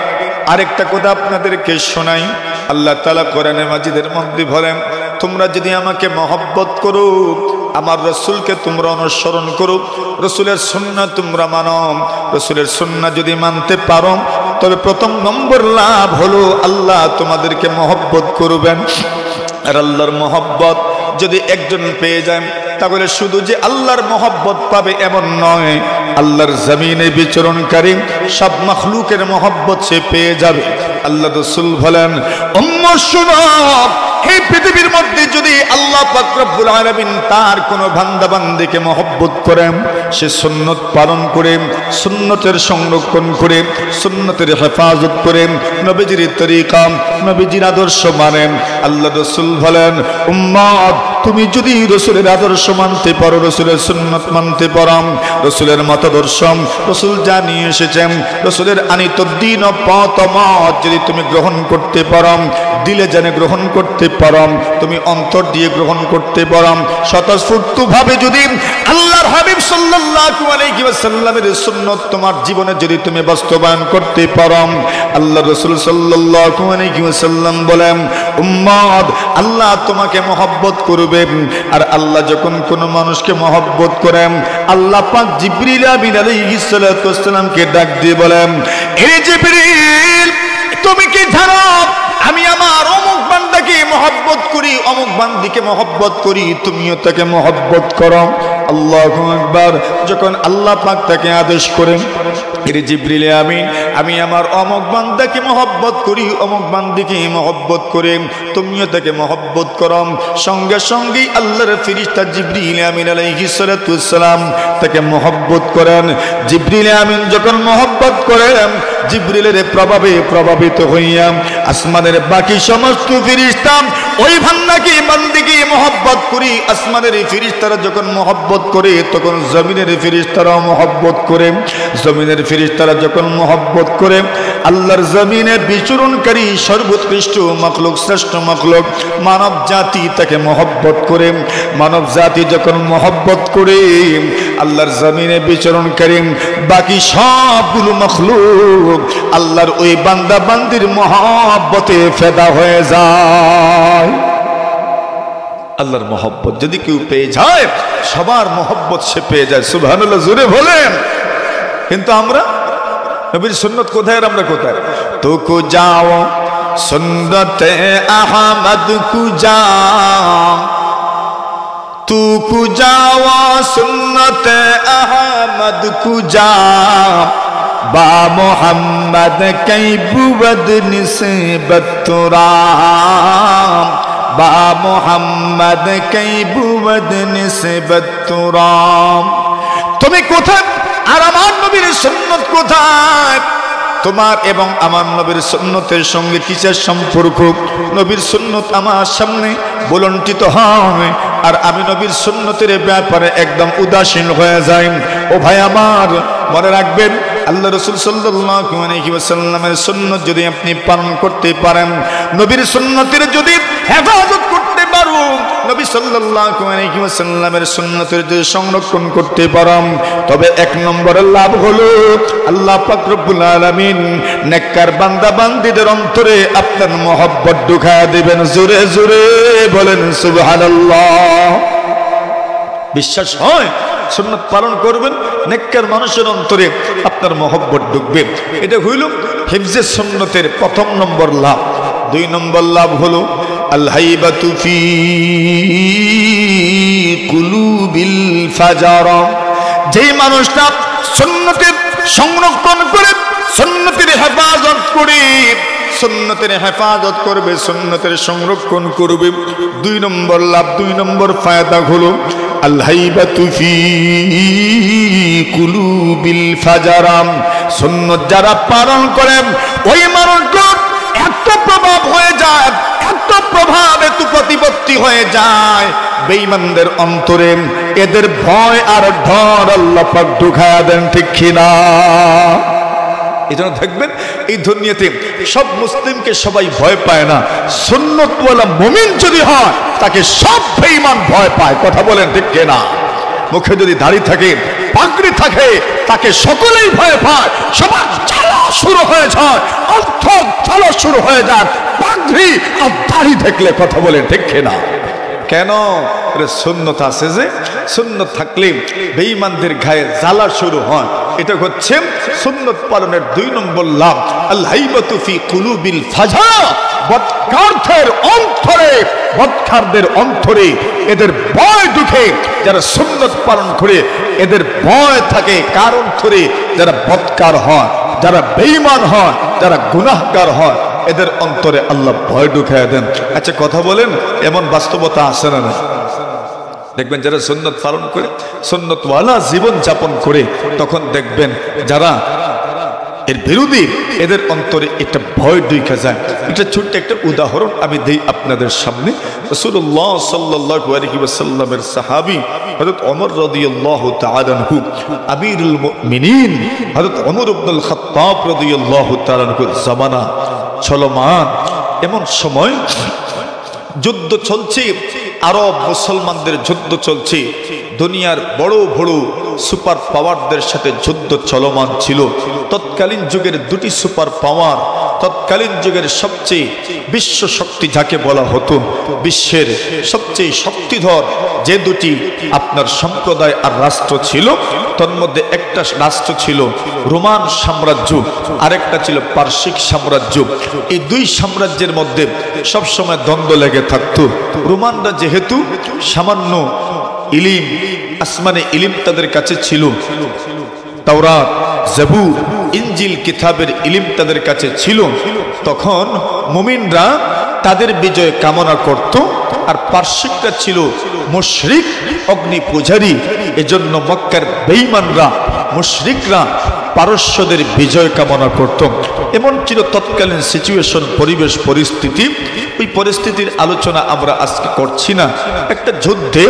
আরেকটা কথা আপনাদেরকে শোনাই। আল্লাহ তাআলা কোরআনে মাজিদের মধ্যে বলেন, তোমরা যদি আমাকে মহব্বত করো, আমার রাসূলকে তোমরা অনুসরণ করো, রাসূলের সুন্নাহ তোমরা মানো, রাসূলের সুন্নাহ যদি মানতে পারো, তবে প্রথম নম্বর লাভ হলো আল্লাহ তোমাদেরকে মহব্বত করবেন। আর আল্লাহর মহব্বত যদি একজন পেয়ে যায়, তাহলে শুধু যে আল্লাহর মহব্বত পাবে এমন নয়, আল্লাহর জমিনে বিচরণকারী সব মাখলুকের মহব্বত সে পেয়ে যাবে। আল্লাহ রাসূল বলেন, উম্মত শুনো, এই পৃথিবীর মধ্যে যদি আল্লাহ পাক রব্বুল আলামিন তার কোন বান্দা বান্দীকে মহব্বত করেন, সে সুন্নত পালন করে, সুন্নতের সংরক্ষণ করে, সুন্নতের হেফাজত করে, নবীজির তরিকা, নবীজির আদর্শ মানেন, আল্লাহ রাসূল বলেন, উম্মত তুমি যদি রাসূলের আদর্শ মানতে পারো, রাসূলের সুন্নত মানতে পারো, রাসূলের মতাদর্শ, রাসূল যা নিয়ে এসেছেন, রাসূলের আনিত দ্বীন ও পথ মত যদি তুমি গ্রহণ করতে পারো, দিলে জানে গ্রহণ করতে পারো, তুমি অন্তর দিয়ে গ্রহণ করতে পারো, স্বতঃস্ফূর্তভাবে যদি আল্লাহর হাবিব সাল্লাল্লাহু আলাইহি ওয়াসাল্লামের সুন্নাত তোমার জীবনে যদি তুমি বাস্তবায়ন করতে পারো, আল্লাহ রাসূল সাল্লাল্লাহু আলাইহি ওয়াসাল্লাম বলেন, উম্মত আল্লাহ তোমাকে মহব্বত করবে। আর আল্লাহ যখন কোন মানুষকে মহব্বত করেন, আল্লাহ পাক জিবরিল আমিন আলাইহিস সালাতু ওয়াস সালামকে ডাক দিয়ে বলেন, হে জিবরিল, তুমি কি জানো আমি আমার অমুক বান্দাকে মহব্বত করি, অমুক বান্দিকে মহব্বত করি, তুমিও তাকে মহব্বত করো। আল্লাহু আকবার। যখন আল্লাহ পাক তাকে আদেশ করেন, এর জিবরিল আমিন, আমি আমার অমুক বান্দাকে মহব্বত করি, অমুক বান্দিকে মহব্বত করে তুমিও তাকে মহব্বত করো। সঙ্গে সঙ্গেই আল্লাহর ফেরেশতা জিবরিল আমিন আলাইহিস সালাতু ওয়াস সালাম তাকে মহব্বত করেন। জিবরিল আমিন যখন মহব্বত করেন, জিবরিলের প্রভাবে প্রভাবিত হইয়া আসমানের বাকি সমস্ত ফেরেশতা ওই বান্দাকে বান্দিকে মহব্বত করি। আসমানের ফেরেশতারা যখন মহব্বত করে, তখন জমিনের ফেরেশতারাও মহব্বত করে। জমিনের ফেরেশতারা যখন মহব্বত করে, আল্লাহর জমিনে বিচরণকারী সর্বোৎকৃষ্ট মাখলুক, শ্রেষ্ঠ মাখলুক মানব জাতি তাকে মহব্বত করে। মানব জাতি যখন মহব্বত করে, আল্লাহর জমিনে বিচরণকারী বাকি সবগুলো মাখলুক আল্লাহর ওই বান্দা বান্দির মহব্বতে ফেদা হয়ে যায়। আল্লাহর মহব্বত যদি কেউ পেয়ে যায়, সবার মহব্বত সে পেয়ে যায়। সুবহানাল্লাহ, জোরে বলেন। কিন্তু আমরা নবীর সুন্নত কোথায় আর আমরা কোথায়? তো কো যাও সুন্নতে আহমদ কু যাও, তু কু যাও সুন্নতে আহমদ কু যাও, বা মোহাম্মদ কই বুবদ নিসবত তুরাম, বা মোহাম্মদ কই বুবদ নিসবত তুরাম। তুমি কোথায় আর আমার নবীর সুন্নত কোথায়? তোমার এবং আমার নবীর সুন্নতের সঙ্গে কিসের সম্পর্ক? নবীর সুন্নত আমার সামনে বলন্টিত হয় আর আমি নবীর সুন্নতের ব্যাপারে একদম উদাসীন হয়ে যাই। ও ভাই আমার, মনে রাখবেন, আল্লাহ রাসূল সাল্লাল্লাহু আলাইহি ওয়াসাল্লামের সুন্নত যদি আপনি পালন করতে পারেন, নবীর সুন্নতের যদি হেফাজত করতে পারো, নবী সাল্লাল্লাহু আলাইহি ওয়াসাল্লামের সুন্নতের যদি সংরক্ষণ করতে পারেন, তবে এক নম্বরের লাভ হলো আল্লাহ পাক রব্বুল আলামিন নেককার বান্দা বান্দীদের অন্তরে আপনার মহব্বত ঢুকায়া দিবেন। জোরে জোরে বলেন সুবহানাল্লাহ। বিশ্বাস হয়? সুন্নাত পালন করবেন, নেককার মানুষের অন্তরে আপনার মহব্বত ঢুকবে। এটা হইল হিফজে সুন্নতের প্রথম নম্বর লাভ। দুই নম্বর লাভ হলো আল হাইবাতু ফি কুলুবিল ফাজার। যেই মানুষটা সুন্নতের সংরক্ষণ করে, সুন্নতের হেফাজত করে, সুন্নতের হেফাজত করবে, সুন্নতের সংরক্ষণ করবে, দুই নম্বর লাভ, দুই নম্বর ফায়দা হলো আল হাইবাতু ফি কুলুবিল ফাজারাম। সুন্নত যারা পালন করেন, ওই মানুষগুলো এত প্রভাব হয়ে যায়, এত প্রভাব, এত প্রতিপত্তি হয়ে যায় বেঈমানদের অন্তরে। এদের ভয় আর ডর আল্লাহ পাক ঢুকায়া দেন, ঠিক কিনা? এই জন্য দেখবেন, এই দুনিয়াতে সব মুসলিমকে সবাই ভয় পায় না। সুন্নতওয়ালা মুমিন যদি হয়, তাকে সব বেঈমান ভয় পায়। কথা বলেন, ঠিক কিনা? মুখে যদি দাড়ি থাকে, পাগড়ি থাকে, তাকে সকলেই ভয় পায়। সবার জ্বালা শুরু হয়ে যায়, অর্থ জ্বালা শুরু হয়ে যায় পাগড়ি আর দাড়ি দেখলে। কথা বলেন, ঠিক কিনা? কেন? সুন্নত আছে যে, সুন্নত থাকলে বেঈমানদের গায়ে জ্বালা শুরু হয়। এটা হচ্ছে সুন্নত পালনের দুই নম্বর লাভ। আল হাইবাতু ফি কুলুবিল ফাজার। বদকারদের অন্তরে, বদকারদের অন্তরে এদের ভয় ঢুকে। যারা সুন্নত পালন করে এদের ভয় থাকে কার অন্তরে? যারা বদকার হয়, যারা বেঈমান হয়, যারা গুনাহগার হয়, এদের অন্তরে আল্লাহ ভয় ঢুকায় দেন। আচ্ছা কথা বলেন, এমন বাস্তবতা আছে না? দেখবেন যারা সুন্নত পালন করে, সুন্নতওয়ালা জীবন যাপন করে, তখন দেখবেন যারা এর বিরোধী, এদের অন্তরে একটা ভয় ঢুকে যায়। এটা ছোট্ট একটা উদাহরণ আমি দেই আপনাদের সামনে। রাসূলুল্লাহ সাল্লাল্লাহু আলাইহি ওয়াসাল্লামের সাহাবী হযরত ওমর রাদিয়াল্লাহু তাআলা আনহু, আমিরুল মুমিনিন হযরত ওমর ইবনুল খাত্তাব রাদিয়াল্লাহু তাআলা আনহুর জামানা চলমান। এমন সময় যুদ্ধ চলছে, আরব মুসলমানদের যুদ্ধ চলছে। দুনিয়ার বড় বড় সুপার পাওয়ারদের সাথে যুদ্ধ চলমান ছিল। তৎকালীন যুগের দুটি সুপার পাওয়ার, তৎকালীন যুগের সবচেয়ে বিশ্ব শক্তি যাকে বলা হতো, বিশ্বের সবচেয়ে শক্তিধর যে দুটি আপনার সম্প্রদায় আর রাষ্ট্র ছিল, তন্মধ্যে একটা রাষ্ট্র ছিল রোমান সাম্রাজ্য, আরেকটা ছিল পারসিক সাম্রাজ্য। এই দুই সাম্রাজ্যের মধ্যে সবসময় দ্বন্দ্ব লেগে থাকতো। রোমানরা যেহেতু সামান্য ইলিম, আসমানে ইলিম তাদের কাছে ছিল, তাওরাত, জাবুর, ইনজিল কিতাবের ইলম তাদের কাছে ছিল, তখন মুমিনরা তাদের বিজয় কামনা করত। আর পার্শ্বিকরা ছিল মুশরিক, অগ্নি পূজারী। এজন্য মক্কার বেঈমানরা, মুশরিকরা পারস্যদের বিজয় কামনা করত। এমন ছিল তৎকালীন সিচুয়েশন, পরিবেশ, পরিস্থিতি। ওই পরিস্থিতির আলোচনা আমরা আজকে করছি না। একটা যুদ্ধে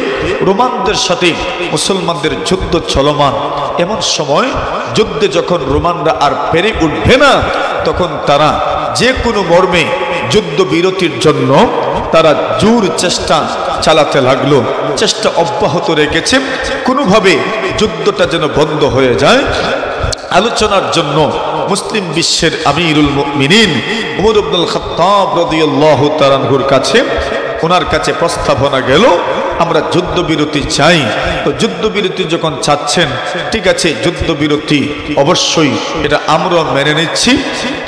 রোমানদের সাথে মুসলমানদের যুদ্ধ চলমান। এমন সময় যুদ্ধে যখন রোমানরা আর পেরে উঠবে না, তখন তারা যে কোনো মর্মে যুদ্ধ বিরতির জন্য তারা জোর চেষ্টা চালাতে লাগলো। চেষ্টা অব্যাহত রেখেছে কোনোভাবে যুদ্ধটা যেন বন্ধ হয়ে যায়। আলোচনার জন্য মুসলিম বিশ্বের আমিরুল মুমিনিন উমর ইবনুল খাত্তাব রাদিয়াল্লাহু তাআলা আনহুর কাছে, ওনার কাছে প্রস্তাবনা গেল, আমরা যুদ্ধবিরতি চাই। তো যুদ্ধবিরতি যখন চাচ্ছেন, ঠিক আছে, যুদ্ধবিরতি অবশ্যই এটা আমরা মেনে নিচ্ছি,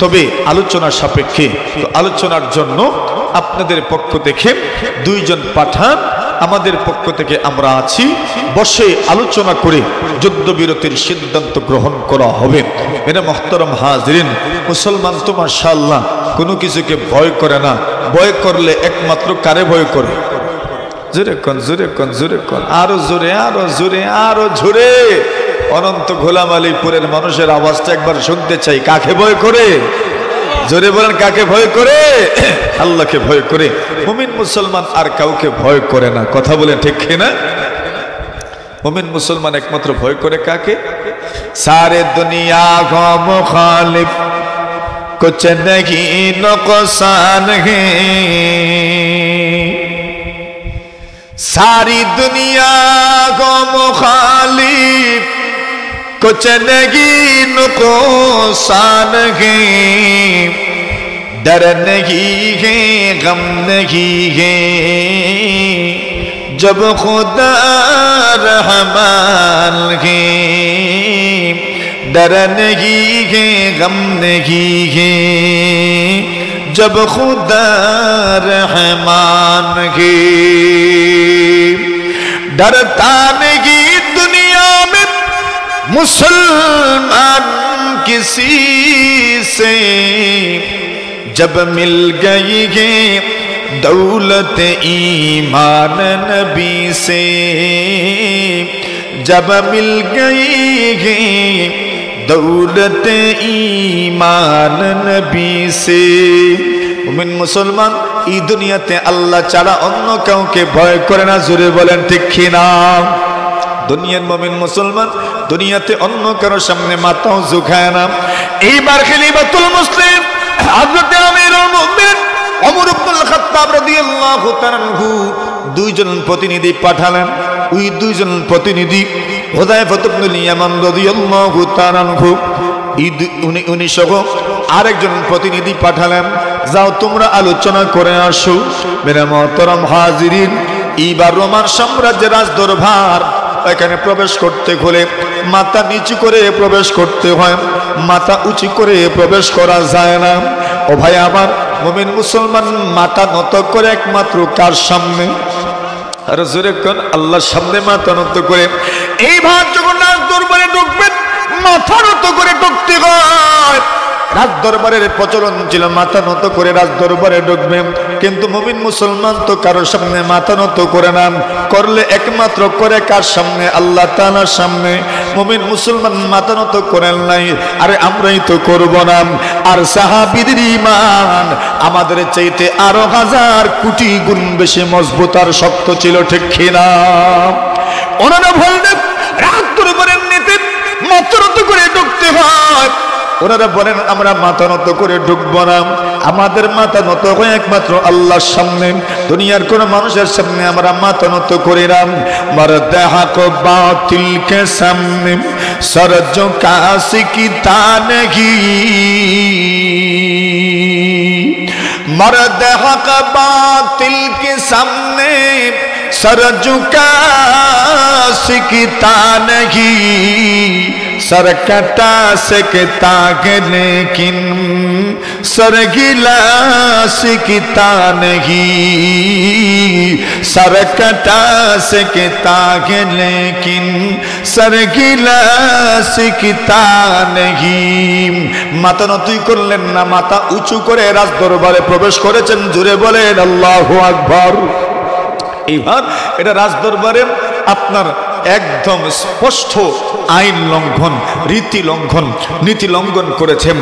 তবে আলোচনা সাপেক্ষে। তো আলোচনার জন্য আপনাদের পক্ষ থেকে 2 জন পাঠান, আমাদের পক্ষ থেকে আমরা আছি, বসে আলোচনা করে যুদ্ধবিরতির সিদ্ধান্ত গ্রহণ করা হবে। এরা মুহতারাম হাজিরিন, মুসলমান তো মাশাআল্লাহ কোনো কিছুকে ভয় করে না। ভয় করলে একমাত্র কারে ভয় করে? জোরে কোন, জোরে কোন, জোরে কোন, আরো জোরে, আরো জোরে, আরো জোরে। অনন্ত গোলাম আলীপুরের মানুষের আওয়াজটা একবার শুনতে চাই। কাকে ভয় করে? জোরে বলেন, কাকে ভয় করে? আল্লাহকে ভয় করে। মুমিন মুসলমান আর কাউকে ভয় করে না। কথা বলেন ঠিক কিনা? মুমিন মুসলমান একমাত্র ভয় করে কাকে? সারে দুনিয়া গো মুখালিফ কুছ নেহি নুকসান হে, सारी दुनिया को मुखालिफ कुछ नहीं नुकसान है, डर नहीं है, गम नहीं है, जब खुदा रहमान है, डर नहीं है, गम नहीं है, जब खुदा रहमान है, डरता नहीं दुनिया में मुसलमान किसी से, जब मिल गई है दौलत ईमान नबी से, जब मिल गई है दौलत ईमान नबी से। মুমিন মুসলমান এই দুনিয়াতে আল্লাহ ছাড়া অন্য কাউকে ভয় করে না। জোরে বলেন ঠিক কিনা? দুনিয়ার মুমিন মুসলমান দুনিয়াতে অন্য কারো সামনে মাথাও ঝুঁকায় না। এইবার খলিফাতুল মুসলিম হযরত আমিরুল মুমিনিন ওমর ইবনুল খাত্তাব রাদিয়াল্লাহু তাআলা আনহু 2 জন প্রতিনিধি পাঠালেন। ওই 2 জন প্রতিনিধি হুযায়ফা ইবনুল ইয়ামান রাদিয়াল্লাহু তাআলা আনহু, উনি সহ আরেকজন প্রতিনিধি পাঠালেন, যাও তোমরা আলোচনা করে আসো। মেরে মুহতারাম হাজিরিন, এইবার রোমান সাম্রাজ্যের রাজ দরবার, এখানে প্রবেশ করতে হলে মাথা নিচু করে প্রবেশ করতে হয়, মাথা উঁচু করে প্রবেশ করা যায় না। ও ভাই আমার, মুমিন মুসলমান মাথা নত করে একমাত্র কার সামনে? আর জোরে কোন, আল্লাহর সামনে মাথা নত করে। এইবার যখন রাজ দরবারে ঢুকবেন, মাথা নত করে ঢুকতে হয়। রাজ দরবারের প্রচলন ছিল মাথা নত করে রাজ দরবারে ঢুকবেন, কিন্তু মুমিন মুসলমান তো কারোর সামনে মাথা নত করে না। করলে একমাত্র করে কার সামনে? আল্লাহ তাআলার সামনে। মুমিন মুসলমান মাথা নত করেন নাই, আরে আমরাই তো করব না। আর সাহাবীদের ঈমান আমাদের চাইতে আরো 1000 কোটি গুণ বেশি মজবুত আর শক্ত ছিল, ঠিক কিনা? ওনারা বললেন রাজ দরবারের নীতি মাথা নত করে ঢুকতে হয়। ওনারা বলেন আমরা মাথা নত করে ঢুকবো না, আমাদের মাথা নত হয় একমাত্র আল্লাহর সামনে। দুনিয়ার কোন মানুষের সামনে আমরা মাথা নত করি না। মরদে হক বাতিল কে সামনে সর ঝুকা সিকিতা নেহি, मर्द हक बातिल के सामने सर झुका सिकता नहीं, सरकटा सकता है लेकिन सरगिला सिकता नहीं, सरकटा सकता है लेकिन सरगिला सिकता नहीं। माथा নত করলেন না, মাথা উঁচু করে রাজ দরবারে প্রবেশ করেছেন। জোরে বলেন আল্লাহু আকবার। এইবার এটা রাজ দরবারে আপনার একদম স্পষ্ট আইন লঙ্ঘন, রীতি লঙ্ঘন, নীতি লঙ্ঘন করেছেন।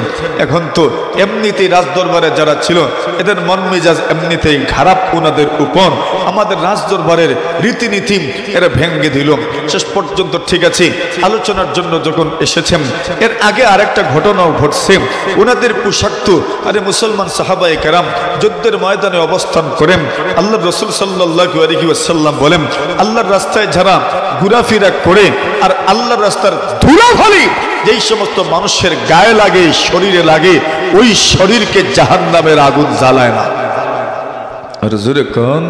এখন তো এমনিতেই রাজদরবারে যারা ছিল এদের মন মেজাজ এমনিতেই খারাপ ওনাদের উপর। আমাদের রাজদরবারের রীতিনীতি এরা ভেঙ্গে দিল। শেষ পর্যন্ত ঠিক আছে আলোচনার জন্য যখন এসেছেন, এর আগে আরেকটা ঘটনাও ঘটছে। ওনাদের পোশাক তো আরে মুসলমান সাহাবায়ে কেরাম যুদ্ধের ময়দানে অবস্থান করেন। আল্লাহ রসুল সাল্লাল্লাহু আলাইহি ওয়াসাল্লাম বলেন, আল্লাহর রাস্তায় যারা ঘোরাফেরা করে আর আল্লাহর রাস্তার ধুলাবালি যেই সমস্ত মানুষের গায়ে লাগে, শরীরে লাগে, ওই শরীরকে জাহান্নামের আগুন জ্বালায় না। আর জোরে কোন,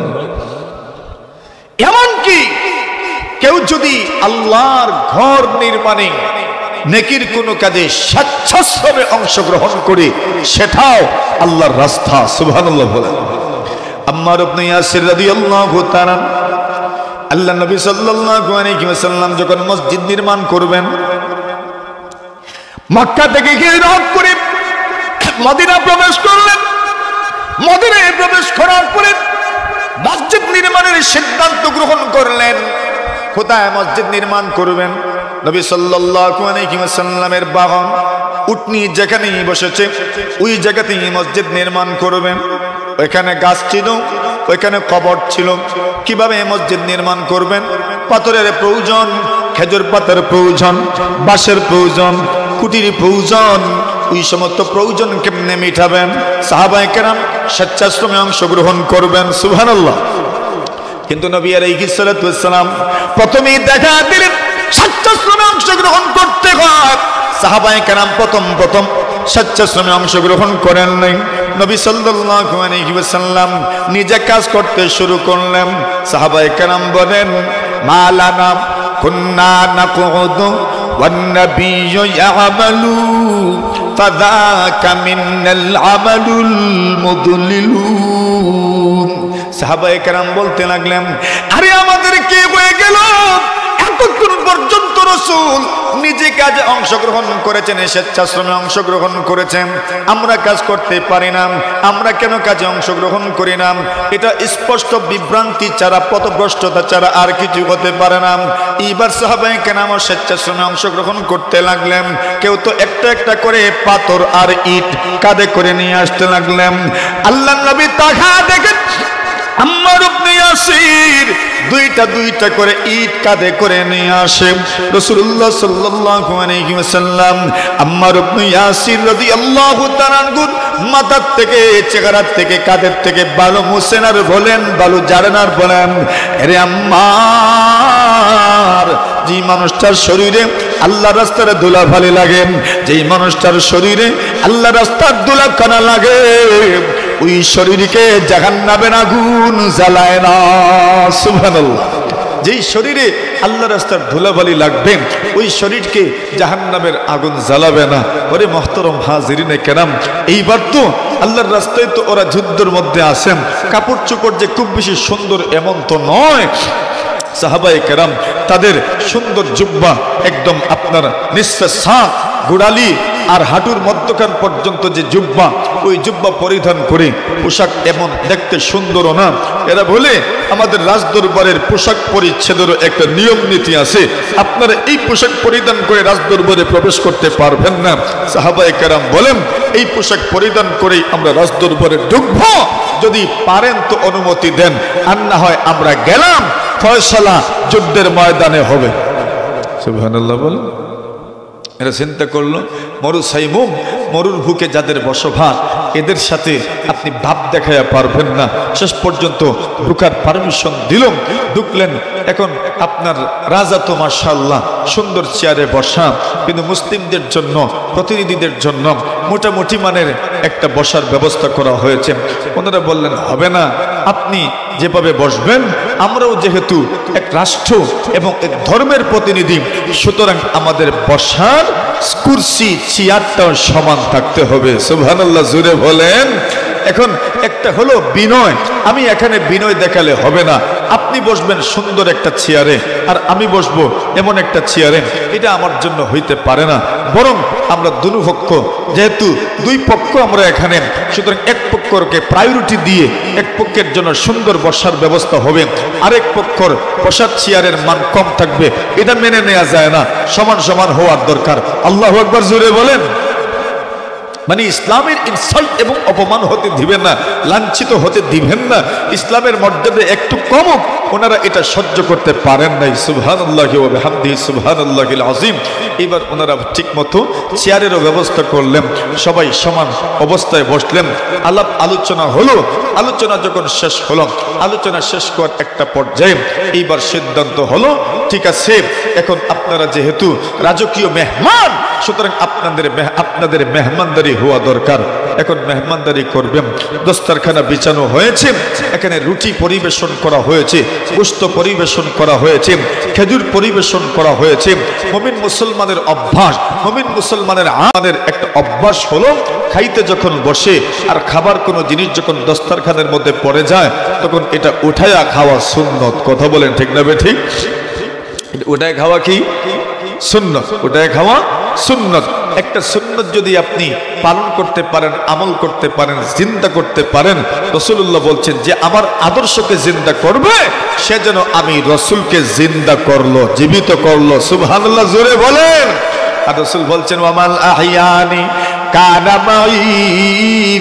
এমনকি কেউ যদি আল্লাহর ঘর নির্মাণে নেকির কোনো কাজে স্বেচ্ছাশ্রমে অংশগ্রহণ করে, সেটাও আল্লাহর রাস্তা। সুবহানাল্লাহ বলেন। আম্মার ইবনে ইয়াসির রাদিয়াল্লাহু তাআলা, আল্লাহ নবী সাল্লাল্লাহু আলাইহি ওয়াসাল্লাম যখন মসজিদ নির্মাণ করবেন, মক্কা থেকে হিজরত করে মদিনা প্রবেশ করলেন। মদিনায় প্রবেশ করার পরে মসজিদ নির্মাণের সিদ্ধান্ত গ্রহণ করলেন। কোথায় মসজিদ নির্মাণ করবেন? নবী সাল্লাল্লাহু আলাইহি ওয়াসাল্লামের বাহন উটনি যেখানেই বসেছে ওই জায়গাতেই মসজিদ নির্মাণ করবেন। ওইখানে গাছ ছিল, ওইখানে কবর ছিল। কিভাবে মসজিদ নির্মাণ করবেন? পাথরের প্রয়োজন, খেজুর পাতার প্রয়োজন, বাঁশের প্রয়োজন, কুটির প্রয়োজন। ওই সমস্ত প্রয়োজন কেমনে মিটাবেন? সাহাবায়ে কেরাম স্বেচ্ছাশ্রমে অংশগ্রহণ করবেন। সুবহানাল্লাহ। কিন্তু নবী আলাইহিস সালাতু ওয়াস সালাম প্রথমেই দেখা দিলেন স্বেচ্ছাশ্রমে অংশগ্রহণ করতে হয়। সাহাবায়ে কেরাম প্রথম স্বেচ্ছাশ্রমে অংশগ্রহণ করেন নাই। নবী সাল্লাল্লাহু আলাইহি ওয়াসাল্লাম নিজে কাজ করতে শুরু করলেন। সাহাবায়ে কেরাম বলেন, মালানা কুন্না নাকুদু ওয়ান নাবিয়্যু ইয়ামালু ফাযাকা মিনাল আমালুল মুদলিলু। সাহাবায়ে কেরাম বলতে লাগলেন, আরে আমাদের কি হয়ে গেল? এতক্ষণ পর্যন্ত রাসূল নিজে কাজে অংশগ্রহণ করেছেন, স্বেচ্ছাশ্রমে অংশগ্রহণ করেছেন, আমরা কাজ করতে পারি না, আমরা কেন কাজে অংশগ্রহণ করি না? এটা স্পষ্ট বিভ্রান্তি ছাড়া, পথভ্রষ্টতা ছাড়া আর কিছু হতে পারে না। এইবার সাহাবায়ে কেরাম স্বেচ্ছাশ্রমে অংশগ্রহণ করতে লাগলেন। কেউ তো একটা একটা করে পাথর আর ইট কাঁধে করে নিয়ে আসতে লাগলেন। আল্লাহর নবী তাকা দেখেন আম্মার ইবনে ইয়াসির দুইটা করে ইট কাঁধে করে নিয়ে আসে। রাসূলুল্লাহ সাল্লাল্লাহু আলাইহি ওয়াসাল্লাম আম্মার ইবনে ইয়াসির রাদিয়াল্লাহু তাআলা আনহুর মাথার থেকে, চেহারা থেকে, কাঁধের থেকে বালু মুছেন আর বলেন, বালু ঝাড়েন আর বলেন, আরে আম্মার, যেই মানুষটার শরীরে আল্লাহ রাস্তার ধুলাবালি লাগে, যেই মানুষটার শরীরে আল্লাহ রাস্তার ধুলাকণা লাগে, ওই শরীরকে জাহান্নামের আগুন জ্বালায় না। সুবহানাল্লাহ। যেই শরীরে আল্লাহ রাস্তার ধুলাবালি লাগবে ওই শরীরকে জাহান্নামের আগুন জ্বালাবে না। ওরে মুহতারাম হাজিরিনে কেরাম, এইবার তো আল্লাহর রাস্তায় তো ওরা যুদ্ধের মধ্যে আছেন, কাপড় চোপড় যে খুব বেশি সুন্দর এমন তো নয়। সাহাবায়ে কেরাম তাদের সুন্দর জুব্বা একদম আপনার নিসফে সাক, গোড়ালি আর হাঁটুর মধ্যখান পর্যন্ত যে জুব্বা, ওই জুব্বা পরিধান করে পোশাক এমন দেখতে সুন্দরও না। এরা বলে আমাদের রাজদরবারের পোশাক পরিচ্ছেদেরও একটা নিয়ম নীতি আছে, আপনারা এই পোশাক পরিধান করে রাজদরবারে প্রবেশ করতে পারবেন না। সাহাবায়ে কেরাম বলেন, এই পোশাক পরিধান করেই আমরা রাজদরবারে ঢুকবো, যদি পারেন তো অনুমতি দেন, আর না হয় আমরা গেলাম, ফয়সালা যুদ্ধের ময়দানে হবে। সুবহানাল্লাহ বলেন। এরা চিন্তা করলো মরু সাইমুম, মরুর বুকে যাদের বসবাস, এদের সাথে আপনি ভাব দেখাইয়া পারবেন না। শেষ পর্যন্ত ঢুকার পারমিশন দিলাম, ঢুকলেন। এখন আপনার রাজা তো মাশাআল্লাহ সুন্দর চেয়ারে বসা, কিন্তু মুসলিমদের জন্য, প্রতিনিধিদের জন্য মোটামুটি মানের একটা বসার ব্যবস্থা করা হয়েছে। ওনারা বললেন হবে না, আপনি যেভাবে বসবেন, আমরাও যেহেতু এক রাষ্ট্র এবং এক ধর্মের প্রতিনিধি, সুতরাং আমাদের বসার কুরসি চেয়ারটাও সমান থাকতে হবে। সুবহানাল্লাহ, জোরে বলেন। এখন একটা হলো বিনয়, আমি এখানে বিনয় দেখালে হবে না। আপনি বসবেন সুন্দর একটা চেয়ারে আর আমি বসবো এমন একটা চেয়ারে, এটা আমার জন্য হইতে পারে না। বরং আমরা দুই পক্ষ, যেহেতু দুই পক্ষ আমরা এখানে, সুতরাং এক পক্ষকে প্রায়োরিটি দিয়ে এক পক্ষের জন্য সুন্দর বসার ব্যবস্থা হবে, আরেক পক্ষর বসার চেয়ারের মান কম থাকবে, এটা মেনে নেওয়া যায় না। সমান সমান হওয়ার দরকার। আল্লাহু আকবার, জোরে বলেন। মানে ইসলামের ইনসাল্ট এবং অপমান হতে দিবেন না, লাঞ্ছিত হতে দিবেন না। ইসলামের মর্যাদা একটু কম, ওনারা এটা সহ্য করতে পারেন নাই। সুবহানাল্লাহি ওয়া বিহামদিহি সুবহানাল্লাহিল আযীম। এবার ওনারা ঠিক মতো চেয়ারেরও ব্যবস্থা করলেন, সবাই সমান অবস্থায় বসলেন, আলাপ আলোচনা হলো। আলোচনা যখন শেষ হলো, আলোচনা শেষ করার একটা পর্যায়ে এইবার সিদ্ধান্ত হলো, ঠিক আছে, এখন আপনারা যেহেতু রাজকীয় মেহমান, সুতরাং আপনাদের মেহমানদারি হওয়া দরকার। এখন মেহমানদারি করবেন। দস্তরখানা বিছানো হয়েছে, এখানে রুটি পরিবেশন করা হয়েছে, গোশত পরিবেশন করা হয়েছে, খেজুর পরিবেশন করা হয়েছে। মুমিন মুসলমানের অভ্যাস, মুমিন মুসলমানের আমাদের একটা অভ্যাস হলো, খাইতে যখন বসে আর খাবার কোনো জিনিস যখন দস্তরখানার মধ্যে পড়ে যায়, তখন এটা উঠায়া খাওয়া সুন্নত। কথা বলেন ঠিক না ঠিক? ওটাই খাওয়া কি সুন্নত, ওটাই খাওয়া সুন্নত। একটা সুন্নত যদি আপনি পালন করতে পারেন, আমল করতে পারেন, জিন্দা করতে পারেন, রাসূলুল্লাহ বলছেন যে আমার আদর্শকে জিন্দা করবে, সে যেন আমি রাসূলকে জিন্দা করলো, জীবিত করলো। সুবহানাল্লাহ, জোরে বলেন। আর রাসূল বলছেন ওয়ামাল আহিয়ানি কানা মাই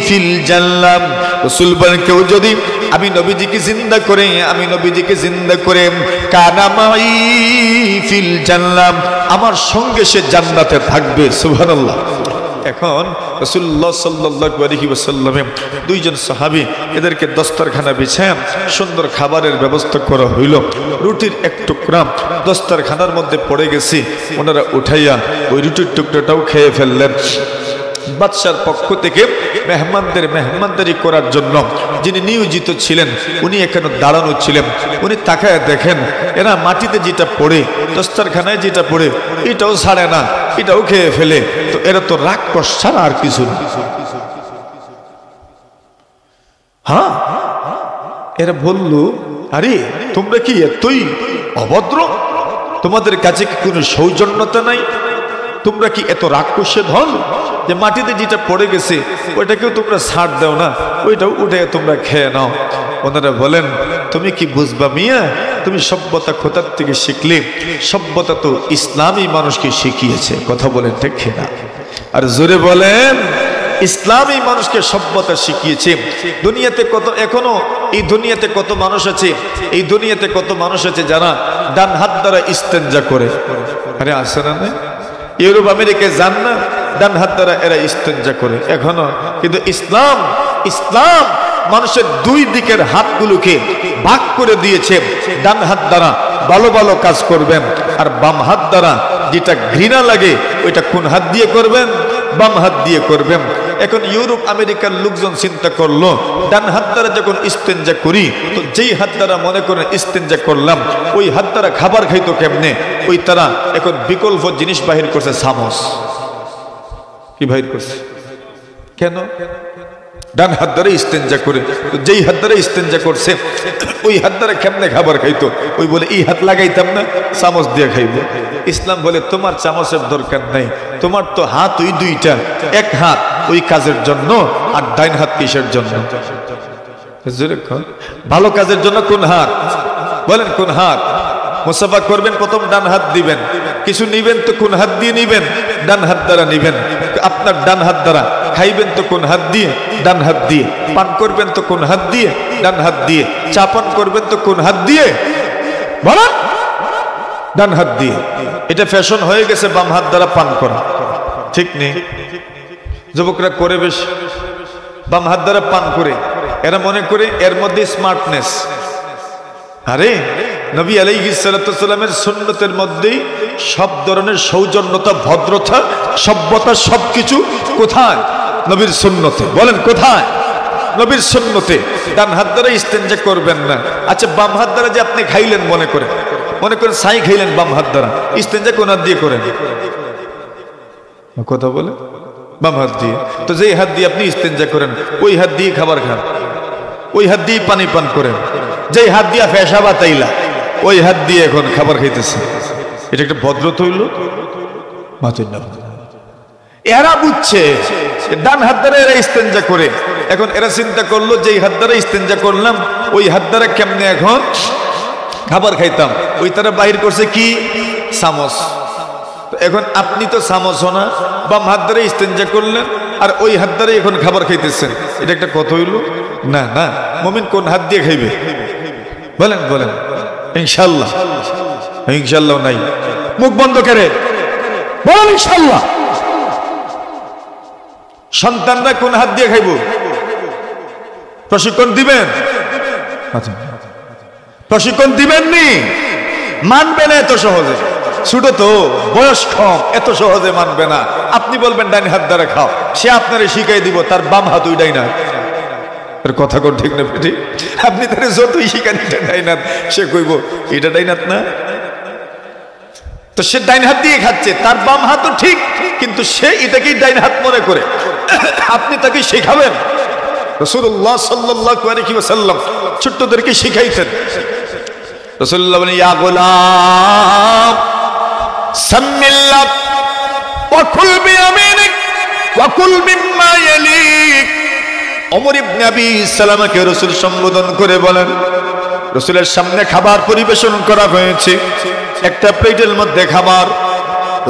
ফিল জান্নাহ। রাসূল বলেন কেউ যদি আমি নবীজিকে জিন্দা করে, আমি নবীজিকে জিন্দা করে, কানা মাই ফিল জান্নাহ, আমার সঙ্গে সে জান্নাতে থাকবে। সুবহানাল্লাহ। এখন রাসূলুল্লাহ সাল্লাল্লাহু আলাইহি ওয়াসাল্লাম দুইজন সাহাবী, এদেরকে দস্তরখানা বিছায় সুন্দর খাবারের ব্যবস্থা করা হইল। রুটির এক টুকরা দস্তরখানার মধ্যে পড়ে গেছে, ওনারা উঠাইয়া ওই রুটির টুকরাটাও খেয়ে ফেললেন। বাদশার পক্ষ থেকে মেহমানদের মেহমানদারি করার জন্য যিনি নিয়োজিত ছিলেন, উনি এখানে দাঁড়ানো ছিলেন। উনি তাকায় দেখেন এরা মাটিতে যেটা পড়ে, দস্তরখানায় যেটা পড়ে, এটাও ছাড়ে না, এটাও খেয়ে ফেলে। তো এরা তো রাগ কষ ছাড়া আর কিছু না। হ্যাঁ, এরা বলল, আরে তোমরা কি এতই অভদ্র? তোমাদের কাছে কি কোনো সৌজন্যতা নাই? তোমরা কি এত রাক্ষসের ধন যে মাটিতে যেটা পড়ে গেছে ওইটাকেও তোমরা ছাড় দাও না, ওইটাও উঠে তোমরা খেয়ে নাও? ওনারা বলেন, তুমি কি বুঝবা মিয়া, তুমি সভ্যতা কোথার থেকে শিখলে? সভ্যতা তো ইসলামী মানুষকে শিখিয়েছে। কথা বলেন ঠিক না? আর জোরে বলেন, ইসলামী মানুষকে সভ্যতা শিখিয়েছে। দুনিয়াতে কত, এখনো এই দুনিয়াতে কত মানুষ আছে, এই দুনিয়াতে কত মানুষ আছে যারা ডান হাত দ্বারা ইস্তেঞ্জা করে। আরে আসে না? ইউরোপ আমেরিকায় যান না, ডান হাত দ্বারা এরা ইস্তেঞ্জা করে এখনো। কিন্তু ইসলাম মানুষের দুই দিকের হাতগুলোকে ভাগ করে দিয়েছে। ডান হাত দ্বারা ভালো ভালো কাজ করবেন, আর বাম হাত দ্বারা যেটা ঘৃণা লাগে ওইটা কোন হাত দিয়ে করবেন? বাম হাত দিয়ে করবেন। এখন ইউরোপ আমেরিকার লোকজন চিন্তা করলো, ডান হাত দ্বারা যখন ইস্তেঞ্জা করি, তো যেই হাত দ্বারা মনে করেন ইস্তেঞ্জা করলাম, ওই হাত দ্বারা খাবার খাইতো কেমনে? ওই তারা এখন বিকল্প জিনিস বাহির করছে, চামচ। কি বাহির করছে? কেন? ডান হাত দ্বারা ইস্তেঞ্জা করে, তো যেই হাত দ্বারা ইস্তেঞ্জা করছে ওই হাত দ্বারা কেমনে খাবার খাইতো? ওই বলে এই হাত লাগাইতাম না, চামচ দিয়ে খাইবো। ইসলাম বলে তোমার চামচের দরকার নাই, তোমার তো হাত ওই দুইটা, এক হাত ওই কাজের জন্য, আর ডাইন হাত কিসের জন্য? ভালো কাজের জন্য কোন হাত? বলেন কোন হাত? মুসাফা করবেন প্রথম ডান হাত দিবেন, কিছু নিবেন তো কোন হাত দিয়ে নিবেন? ডান হাত দ্বারা নিবেন। আপনার ডান হাত দ্বারা খাইবেন তো কোন হাত দিয়ে? ডান হাত দিয়ে। পান করবেন তো কোন হাত দিয়ে? ডান হাত দিয়ে। চা পান করবেন তো কোন হাত দিয়ে? বলেন, ডান হাত দিয়ে। এটা ফ্যাশন হয়ে গেছে বাম হাত দ্বারা পান করা, ঠিক নেই? যুবকরা করে বেশ, বাম হাত দ্বারা পান করে, এরা মনে করে এর মধ্যে স্মার্টনেস। আরে নবী আলাইহিস সালাতু ওয়াস সালামের সুন্নতের মধ্যেই সব ধরনের সৌজন্যতা, ভদ্রতা, সভ্যতা সবকিছু কোথায়? নবীর সুন্নতে। বলেন কোথায়? নবীর সুন্নতে। ডান হাত দ্বারা ইস্তেঞ্জা করবেন না। আচ্ছা বাম হাত দ্বারা যে আপনি খাইলেন, মনে করেন ছাই খাইলেন বাম হাত দ্বারা, ইস্তেঞ্জা কোন হাত দিয়ে করেন? কথা বলে বাম হাত দিয়ে। তো যেই হাত দিয়ে আপনি ইস্তেঞ্জা করেন ওই হাত দিয়ে খাবার খান, ওই হাত দিয়ে পানি পান করেন। যেই হাত দিয়ে পেশাব আতাইলা ওই হাত দিয়ে এখন খাবার খাইতেছে। এটা একটা ভদ্রতা হইল? এরা বুঝছে ডান হাত দ্বারা এরা ইস্তেঞ্জা করে। এখন এরা চিন্তা করলো যে এই হাত দ্বারা ইস্তেঞ্জা করলাম, ওই হাত দ্বারা কেমনে এখন খাবার খাইতাম। ওই তারা বাহির করছে কি? চামচ। এখন আপনি তো চামচ না, বাম হাত দ্বারা ইস্তেঞ্জা করলেন আর ওই হাত দ্বারা এখন খাবার খাইতেছেন। এটা একটা কথা হইল? না না। মুমিন কোন হাত দিয়ে খাইবে? বলেন বলেন। ইনশাআল্লাহ। ইনশাআল্লাহ নাই। মুখ বন্ধ করে বলেন ইনশাআল্লাহ। সন্তানরা কোন হাত দিয়ে খাইব? প্রশিক্ষণ দিবেন? প্রশিক্ষণ দিবেননি? মানবে না এত সহজে। ছোট তো, বয়স কম, এত সহজে মানবে না। আপনি বলবেন ডান হাত দ্বারা খাও, সে আপনারে শিখাই দিব তার বাম হাত ওই ডাইন হাত। কথা কোন ঠিক না বেটি? আপনি তারে যতই শিখান এটা ডাইন হাত, সে কইব এটা ডাইন হাত না। তো সে ডাইন হাত দিয়ে খাচ্ছে, তার বাম হাতও ঠিক, কিন্তু সে এটাকেই ডাইন হাত মনে করে। আপনি তাকে শেখাবেন। রাসূলুল্লাহ সাল্লাল্লাহু আলাইহি ওয়াসাল্লাম ছোট্টদেরকে শিখাইতেন। রাসূলুল্লাহ বলেন, ইয়া গোলাম সামিল্লাহ ওয়া কুল বিয়ামিনিক ওয়া কুল মিম্মা ইয়ালিক। ওমর ইবনে আবি সালামাকে রাসূল সম্বোধন করে বলেন, রাসূলের সামনে খাবার পরিবেশন করা হয়েছে, একটা প্লেটের মধ্যে খাবার।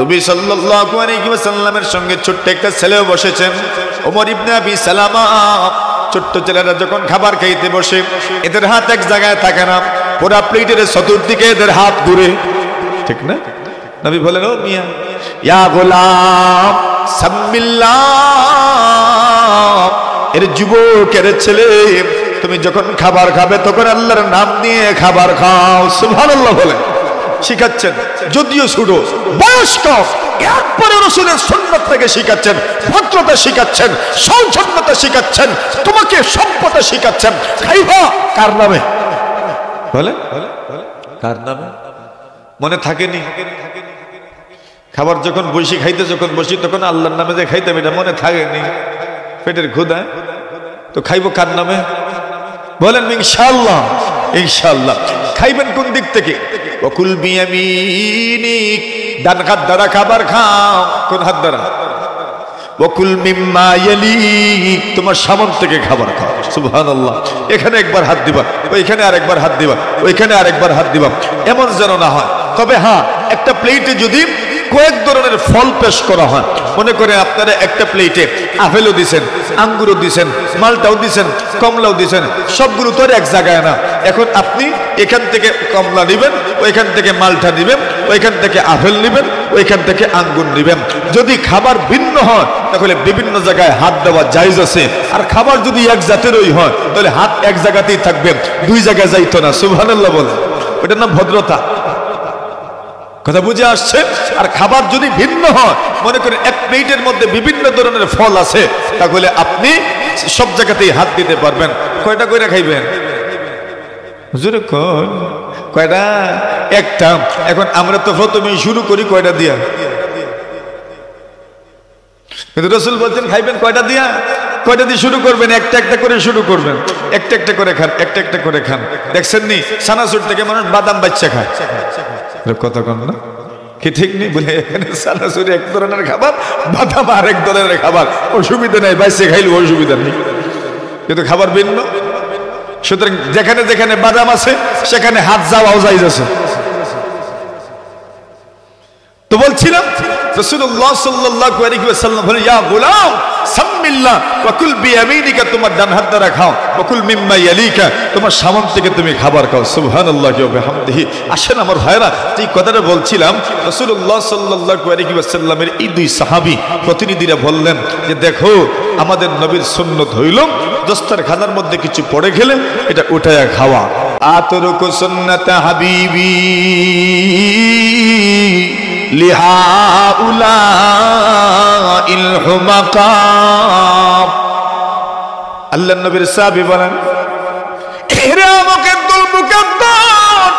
নবী সাল্লাল্লাহু আলাইহি ওয়াসাল্লামের সঙ্গে ছোট্ট একটা ছেলেও বসেছেন, ওমর ইবনে আবি সালামা। ছোট্ট ছেলেরা যখন খাবার খাইতে বসে এদের হাত এক জায়গায় থাকে না, পুরা প্লেটের চতুর্দিকে এদের হাত ঘুরে, ঠিক না? নবী বলেন, ও মিয়া, ইয়া গোলাম সামিল্লাহ, এর যুবক, এর ছেলে, তুমি যখন খাবার খাবে তখন আল্লাহর নাম নিয়ে খাবার খাও। সুবহানাল্লাহ বলেন। শিখাচ্ছেন, যদিও ছোট, বয়স্ক, এরপরে রাসূলের সুন্নাত থেকে শিখাচ্ছেন, ভদ্রতা শিখাচ্ছেন, সৌজন্যতা শিখাচ্ছেন, তোমাকে সভ্যতা শিখাচ্ছেন। খাইবা কার নামে? বলে কার নামে? মনে থাকেনি? খাবার যখন বসি খাইতে, যখন বসি তখন আল্লাহর নামে যে খাইতাম, এটা মনে থাকেনি? পেটের ক্ষুধা তো খাইবো কার নামে? বলেন ইনশাআল্লাহ। ইনশাআল্লাহ। খাইবেন কোন দিক থেকে? ওয়াকুল বিয়ামিনিক, ডান হাত দ্বারা খাবার খাও। কোন হাত দ্বারা? ওয়াকুল মিম্মা ইয়ালিক, তোমার সামন থেকে খাবার খাও। সুবহানাল্লাহ। এখানে একবার হাত দিবা, ওইখানে আরেকবার হাত দিবা, ওইখানে আরেকবার হাত দিবা, এমন যেন না হয়। তবে হ্যাঁ, একটা প্লেটে যদি কয়েক ধরনের ফল পেশ করা হয়, মনে করে আপনারা একটা প্লেটে আপেলও দিছেন, আঙ্গুরও দিছেন, মালটাও দিছেন, কমলাও দিছেন, সবগুলো তো আর এক জায়গায় না। এখন আপনি এখান থেকে কমলা নেবেন, ওইখান থেকে মালটা নেবেন, ওইখান থেকে আপেল নেবেন, ওইখান থেকে আঙ্গুর নেবেন। যদি খাবার ভিন্ন হয় তাহলে বিভিন্ন জায়গায় হাত দেওয়া জায়েজ আছে। আর খাবার যদি এক জাতেরই হয় তাহলে হাত এক জায়গাতেই থাকবে, দুই জায়গায় যাইতো না। সুবহানাল্লাহ বলে। ওটার নাম ভদ্রতা। কথা বুঝে আসছে? আর খাবার যদি ভিন্ন হয়, মনে করেন এক প্লেটের মধ্যে বিভিন্ন ধরনের ফল আছে, তাহলে আপনি সব জায়গাতেই হাত দিতে পারবেন। কয়টা কইরা খাইবেন? হুজুরে কোন কয়টা? একটা। এখন আমরা তো প্রথমেই শুরু করি কয়টা দিয়া, কিন্তু রাসূল বলছেন খাইবেন কয়টা দিয়া? কয়টা দিয়ে শুরু করবেন? একটা একটা করে শুরু করবেন, একটা একটা করে খান, একটা একটা করে খান। দেখছেন নি সানাসুর থেকে মানুষ বাদাম বাচ্চা খায়, কথা কন না কি ঠিক নেই? বলে এখানে সানাসুর এক ধরনের খাবার, বাদাম আরেক ধরনের খাবার, অসুবিধা নেই, বাইসে খাইলে অসুবিধা নেই, কিন্তু খাবার ভিন্ন। সুতরাং যেখানে যেখানে বাদাম আছে সেখানে হাত যাওয়াও জায়েজ আছে। তো বলছিলাম রাসূলুল্লাহ সাল্লাল্লাহু আলাইহি ওয়াসাল্লাম বলেন, ইয়া গোলাম সামিল্লাহ ওয়া কুল বিয়ামিনিকা, তোমার ডান হাত দ্বারা খাও, ওয়া কুল মিম্মা ইয়ালিকা, তোমার সামন থেকে তুমি খাবার খাও। সুবহানাল্লাহি ওয়া বিহামদিহি। আসেন আমার ভাইরা, এই কথাটা বলছিলাম, রাসূলুল্লাহ সাল্লাল্লাহু আলাইহি ওয়াসাল্লামের এই দুই সাহাবী প্রতিনিধিরা বললেন যে দেখো, আমাদের নবীর সুন্নত হইল দস্তরখানার মধ্যে কিছু পড়ে গেলে এটা উঠায়া খাওয়া। আতরুকু সুন্নাত হাবিবি লিহাউলাইল হুমাকা। আল্লাহর নবীর সাহাবী বলেন, এরা আমাকে দল মুকাদ্দার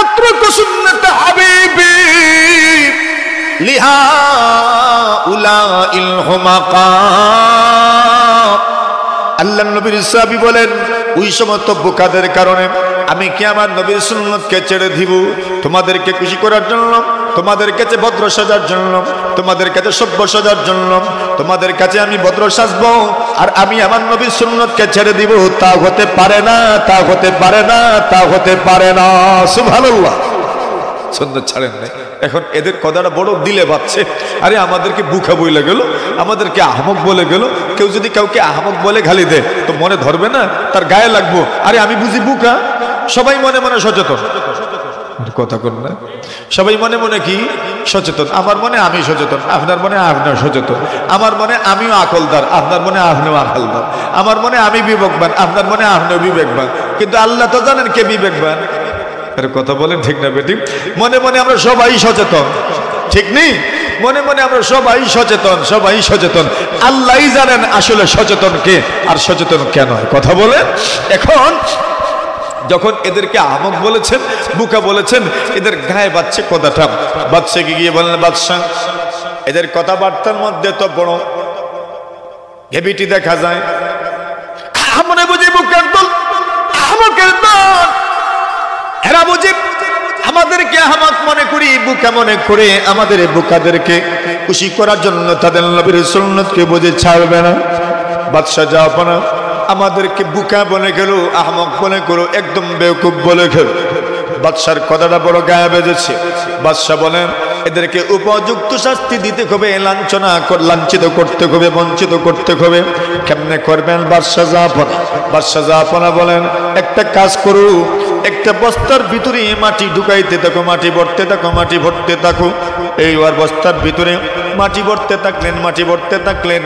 আত্রক সুন্নাত হাবিবি লিহাউলাইল হুমাকা। আল্লাহর নবীর সাহাবী বলেন, ওই সমস্ত বোকাদের কারণে আমি কি আমার নবীর সুন্নতকে ছেড়ে দিব? তোমাদেরকে খুশি করার জন্য, তোমাদের কাছে ভদ্র সাজার জন্য, তোমাদের কাছে সভ্য সাজার জন্য, তোমাদের কাছে আমি ভদ্র সাজবো আর আমি আমার নবীর সুন্নতকে ছেড়ে দিব? তা হতে পারে না, তা হতে পারে না, তা হতে পারে না। সুবহানাল্লাহ। সুন্নত ছাড়েন নাই। এখন এদের কথাটা বড় দিলে বাজছে। আরে আমাদেরকে বুকা বলে গেল, আমাদেরকে আহমক বলে গেল। কেউ যদি কাউকে আহমক বলে গালি দেয় তো মনে ধরবে না, তার গায়ে লাগবো। আরে আমি বুঝি বুকা। সবাই মনে মনে সচেতন, কথা কর না। সবাই মনে মনে কি সচেতন? আমার মনে আমি সচেতন, আপনার মনে আপনার সচেতন। আমার মনে আমিও আকলদার, আপনার মনে আপনিও আকলদার। আমার মনে আমি বিবেকবান, আপনার মনে আপনিও বিবেকবান। কিন্তু আল্লাহ তো জানেন কে বিবেকবান। কথা বলেন ঠিক না বেটি? মনে মনে আমরা সবাই সচেতন, ঠিক নেই? মনে মনে আমরা সবাই সচেতন, সবাই সচেতন। আল্লাহই জানেন আসলে সচেতন কে আর সচেতন কেন। কথা বলেন। এখন যখন এদেরকে আহমক বলেছেন, বুকা বলেছেন, এদের গায়ে বাজছে কথাটা। বাদশাকে গিয়ে বললেন, বাদশাহ এদের কথাবার্তার মধ্যে তো বড় হেবিটি দেখা যায়। মনে বুঝি বুকের দল, আহমকের দল। এরা বুঝি আমাদেরকে আহমক মনে করি, বুকা মনে করে আমাদের বুকাদেরকে খুশি করার জন্য তাদের নবীর সুন্নতকে বুঝে ছাড়বে না। বাদশাহ যাও না, আমাদেরকে বুকা বলে গেল, আহমক বলে গেল, একদম বেওকুফ বলে গেল। বাদশার কথাটা বড় গায়ে বেজেছে। বাদশাহ বলেন, এদেরকে উপযুক্ত শাস্তি দিতে হবে, লাঞ্ছিত করতে হবে, বঞ্চিত করতে হবে। কেমনে করবেন? বাদশাহ জাফনা বলেন, একটা কাজ করু, একটা বস্তার ভিতরে মাটি ঢুকাইতে থাকো, মাটি ভরতে থাকো, মাটি ভরতে থাকো। এইবার বস্তার ভিতরে মাটি ভরতে থাকলেন, মাটি ভরতে থাকলেন।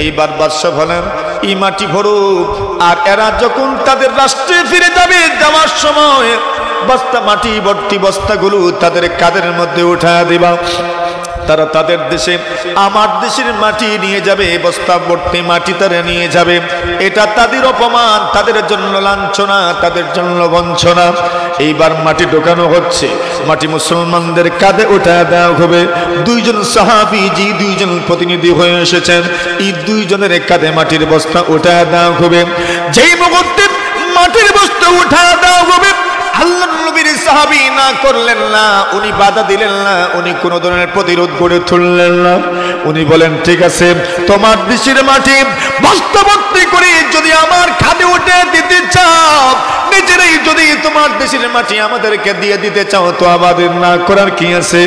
এইবার বাদশাহ বলেন, এই মাটি ভরো, আর এরা যখন তাদের রাষ্ট্রে ফিরে যাবে, যাওয়ার সময় বস্তা মাটি ভর্তি বস্তাগুলো তাদের কাঁধের মধ্যে উঠা দিবা। তারা তাদের দেশে আমার দেশের মাটি নিয়ে যাবে, বস্তা ভর্তি মাটি তারা নিয়ে যাবে। এটা তাদের অপমান, তাদের জন্য লাঞ্ছনা, তাদের জন্য বঞ্চনা। এইবার মাটি ঢোকানো হচ্ছে, মাটি মুসলমানদের কাঁধে উঠা দেওয়া হবে। দুইজন সাহাবী, দুইজন প্রতিনিধি হয়ে এসেছেন, এই দুইজনের কাঁধে মাটির বস্তা উঠা দেওয়া হবে। যেই মুহূর্তে মাটির বস্তা উঠা দেওয়া হবে, আল্লাহর নবীর সাহাবী না করলেন না, উনি বাধা দিলেন না, উনি কোন ধরনের প্রতিরোধ গড়ে তুললেন না। উনি বলেন, ঠিক আছে, তোমার দেশের মাটি বস্তা ভর্তি করে যদি আমার খাদে উঠে দিতে চাও, নিজেরাই যদি তোমার দেশের মাটি আমাদেরকে দিয়ে দিতে চাও, তো আমাদের না করার কি আছে,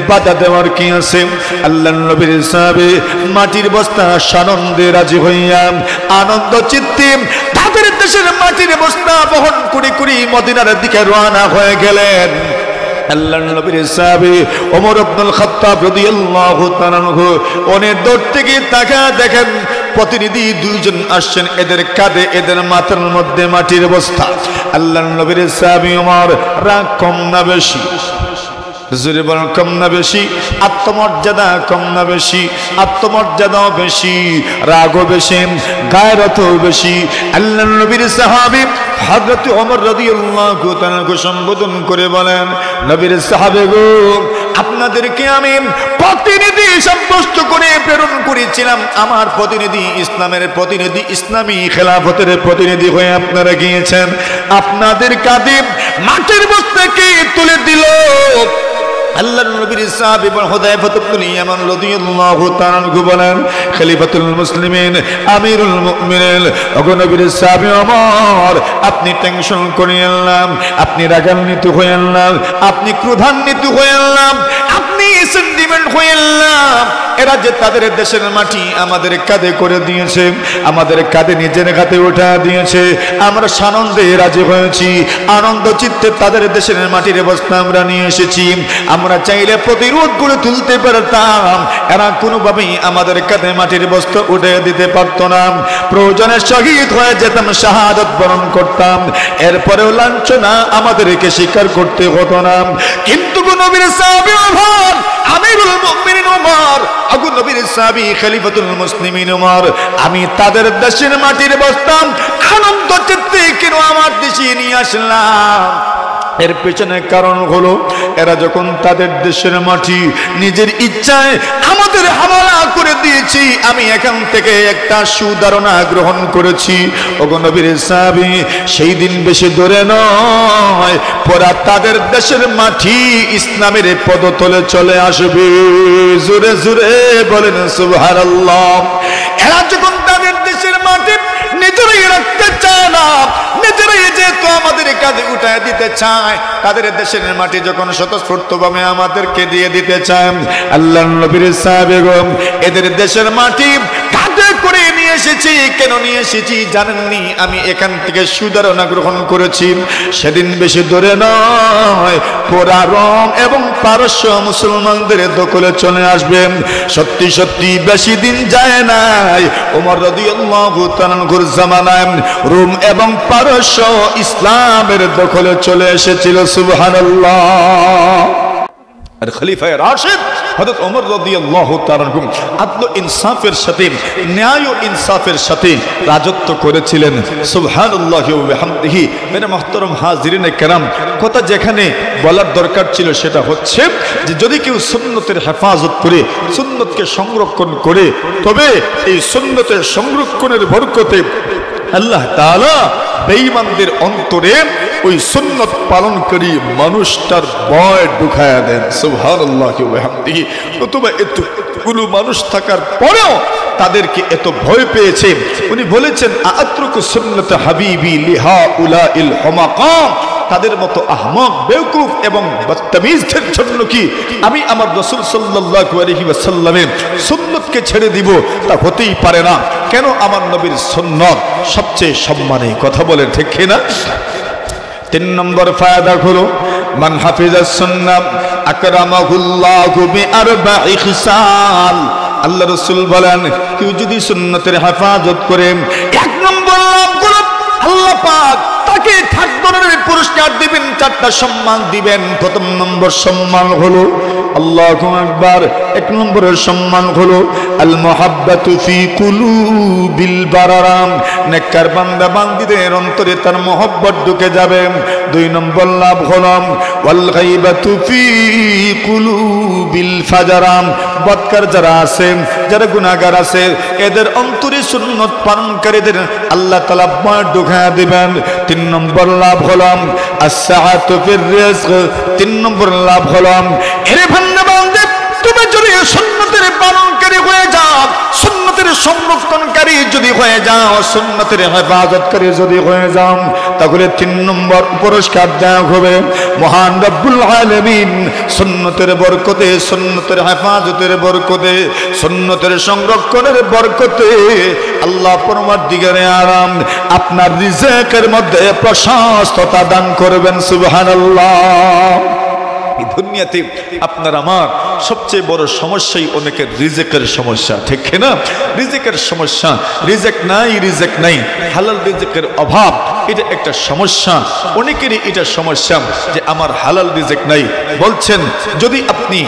বাধা দেওয়ার কি আছে? আল্লাহর নবীর সাহাবী মাটির বস্তা সানন্দে রাজি হইয়া আনন্দ চিত্তে তাদের দেশের মাটির বস্তা বহন করে করে মদিনার দিকে রওনা হয়ে গেলেন। আল্লাহর নবীর সাহাবী ওমর ইবনুল খাত্তাব রাদিয়াল্লাহু তাআলা আনহু ওনে দূর থেকে তাকায় দেখেন প্রতিনিধি দুইজন আসছেন, এদের কাঁধে এদের মাথার মধ্যে মাটির বস্তা। আল্লাহর নবীর সাহাবী ওমর রাগ কম না বেশি? জোরে বলেন, কম না বেশি? আত্মমর্যাদা কম না বেশি? আত্মমর্যাদাও বেশি, রাগও বেশি, গায়রতও বেশি। আল্লাহর নবীর সাহাবী হযরত ওমর রাদিয়াল্লাহু তাআলাকে সম্বোধন করে বলেন, নবীর সাহাবী গো, আপনাদেরকে আমি প্রতিনিধি সাব্যস্ত করে প্রেরণ করেছিলাম। আমার প্রতিনিধি, ইসলামের প্রতিনিধি, ইসলামী খেলাফতের প্রতিনিধি হয়ে আপনারা গিয়েছেন। আপনাদের কাঁধে মাটির বস্তাকে তুলে দিল আল্লাহর নবীর সাহাবী হুযায়ফা ইবনুল ইয়ামান রাদিয়াল্লাহু তাআলা আনহু বলেন, খলিফাতুল মুসলিমিন, আমিরুল মুমিনিন, ওগো নবীর সাহাবী ওমর, আপনি টেনশন করিয়েন না, আপনি রাগান্বিত হইয়েন না, আপনি ক্রোধান্বিত হইয়েন না, আপনি সেন্টিমেন্ট হইয়েন না। এরা যে তাদের দেশের মাটি আমাদের কাঁধে করে দিয়েছে, আমাদের কাঁধে নিজের কাঁধে উঠা দিয়েছে, আমরা সানন্দে রাজি হয়েছি, আনন্দ চিত্তে তাদের দেশের মাটির বস্তা আমরা নিয়ে এসেছি। আমরা চাইলে প্রতিরোধ করে তুলতে পারতাম, এরা কোনোভাবেই আমাদের কাঁধে মাটির বস্তা উঠে দিতে পারত না। প্রয়োজনে শহীদ হয়ে যেতাম, শাহাদাত বরণ করতাম, এরপরেও লাঞ্ছনা আমাদেরকে স্বীকার করতে হতো না। কিন্তু নবীর সাহাবী ওমর, আমিরুল মুমিনিন ওমর, আগুন নবীর সাহাবী খলিফাতুল মুসলিমিন ওমর, আমি তাদের দেশের মাটির বস্তা আনন্দ চিত্তে কেন আমার দেশে নিয়ে আসলাম? এর পেছনে কারণ হলো এরা যখন তাদের দেশের মাটি নিজের ইচ্ছায় আমাদের হাওয়ালা করে দিয়েছি, আমি এখান থেকে একটা সুধারণা গ্রহণ করেছি। ওগো নবীর সাহাবী, সেই দিন বেশি দূরে নয়, পরা তাদের দেশের মাটি ইসলামের পদতলে চলে আসবে। জোরে জোরে বলেন সুবহানাল্লাহ। এরা যখন তাদের দেশের মাটি নিজেরাই রাখতে চায় না, নিজেরাই যেহেতু আমাদের কাঁধে উঠায় দিতে চায়, তাদের দেশের মাটি যখন স্বতঃস্ফূর্তভাবে আমাদেরকে দিয়ে দিতে চায়, আল্লাহর নবীর সাহাবেগণ এদের দেশের মাটি কাঁধে করে নিয়ে এসেছি। কেন নিয়ে এসেছি জানেননি? আমি এখান থেকে সুধারণা গ্রহণ করেছি। সেদিন বেশি দূরে নয়, পুরা রোম এবং পারস্য মুসলমানদের দখলে চলে আসবে। সত্যি সত্যি বেশি দিন যায় নাই, ওমর রাদিয়াল্লাহু তাআলা আনহুর জামানায় রোম এবং পারস্য ইসলামের দখলে চলে এসেছিল। সুবহানাল্লাহ। আর খলিফায়ে রাশিদ হযরত ওমর রাদিয়াল্লাহু তাআলা আনহু আদল ইনসাফের সাথে, ন্যায় ও ইনসাফের সাথে রাজত্ব করেছিলেন। সুবহানাল্লাহি ওয়া বিহামদিহি। মেরে মুহতারাম হাজিরিনে কেরাম, কথা যেখানে বলার দরকার ছিল সেটা হচ্ছে যে যদি কেউ সুন্নতের হেফাজত করে, সুন্নতকে সংরক্ষণ করে, তবে এই সুন্নতের সংরক্ষণের বরকতে আল্লাহ তাআলা বেঈমানদের অন্তরে ওই সুন্নত পালনকারী মানুষটার ভয় ঢুকায়া দেন। সুবহানাল্লাহি ওয়া বিহামদিহি। নতুবা এতগুলো মানুষ থাকার পরেও তাদেরকে এত ভয় পেয়েছে। উনি বলেছেন, আত্রুকু সুন্নাত হাবিবি লিহা উলাইল হুমাকা, তাদের মতো আহমক, বেওকুফ এবং বদতমিজদের জন্য কি আমি আমার রাসূল সাল্লাল্লাহু আলাইহি ওয়াসাল্লামের সুন্নতকে ছেড়ে দিব? তা হতেই পারে না। কেন? আমার নবীর সুন্নত সবচেয়ে সম্মানী। কথা বলেন ঠিক কি না? 3 নম্বর ফায়দা হলো, মান হাফিজাস সুন্নাহ আকরামাহুল্লাহু বিআরবা'i খিসাল। আল্লাহ রাসূল বলেন, কেউ যদি সুন্নতের হেফাজত করে, 1 নম্বর লাভ করে আল্লাহ পাক তাকে 4 ধরনের পুরস্কার দিবেন, 4টা সম্মান দিবেন। প্রথম নম্বর সম্মান হলো আল্লাহু আকবার। 1 নম্বরের সম্মান হলো আল মুহাব্বাতু ফি কুলুবিল বারারাম, নেককার বান্দা বান্দীদের অন্তরে তার মহব্বত ঢুকে যাবে। 2 নম্বর লাভ হলো ওয়াল গায়বাতু ফি কুলুবিল ফাজারাম, বদকার যারা আছে, যারা গুনাহগার আছে, এদের অন্তরে সুন্নত পালনকারীদের আল্লাহ তাআলা ভয় ঢুকায়া দিবেন। 3 নম্বর লাভ হলো আস-সাআতু ফির রিজক। 3 নম্বর লাভ হলো, এরে বান্দা বান্দী, তুমি যদি সুন্নতের পালনকারী হয়ে যাও, সুন্নতের সংরক্ষণকারী যদি হয়ে যাও, সুন্নতের হেফাজতকারী যদি হয়ে যাও, তাহলে 3 নম্বর পুরস্কার দেওয়া হবে। মহান রব্বুল আলামিন সুন্নতের বরকতে, সুন্নতের হেফাজতের বরকতে, সুন্নতের সংরক্ষণের বরকতে আল্লাহ পরমার্দিগারে আরাম আপনার রিজকের মধ্যে প্রশস্ততা দান করবেন। সুবহানাল্লাহ। এই দুনিয়াতে আপনার আমার সবচেয়ে বড় সমস্যাই অনেকের রিজেকের সমস্যা, ঠিক না? রিজেকের সমস্যা, রিজেক নাই, হালাল রিজেকের অভাব, এটা একটা সমস্যা। অনেকেরই এটা সমস্যা যে আমার হালাল রিজেক নাই। বলছেন, যদি আপনি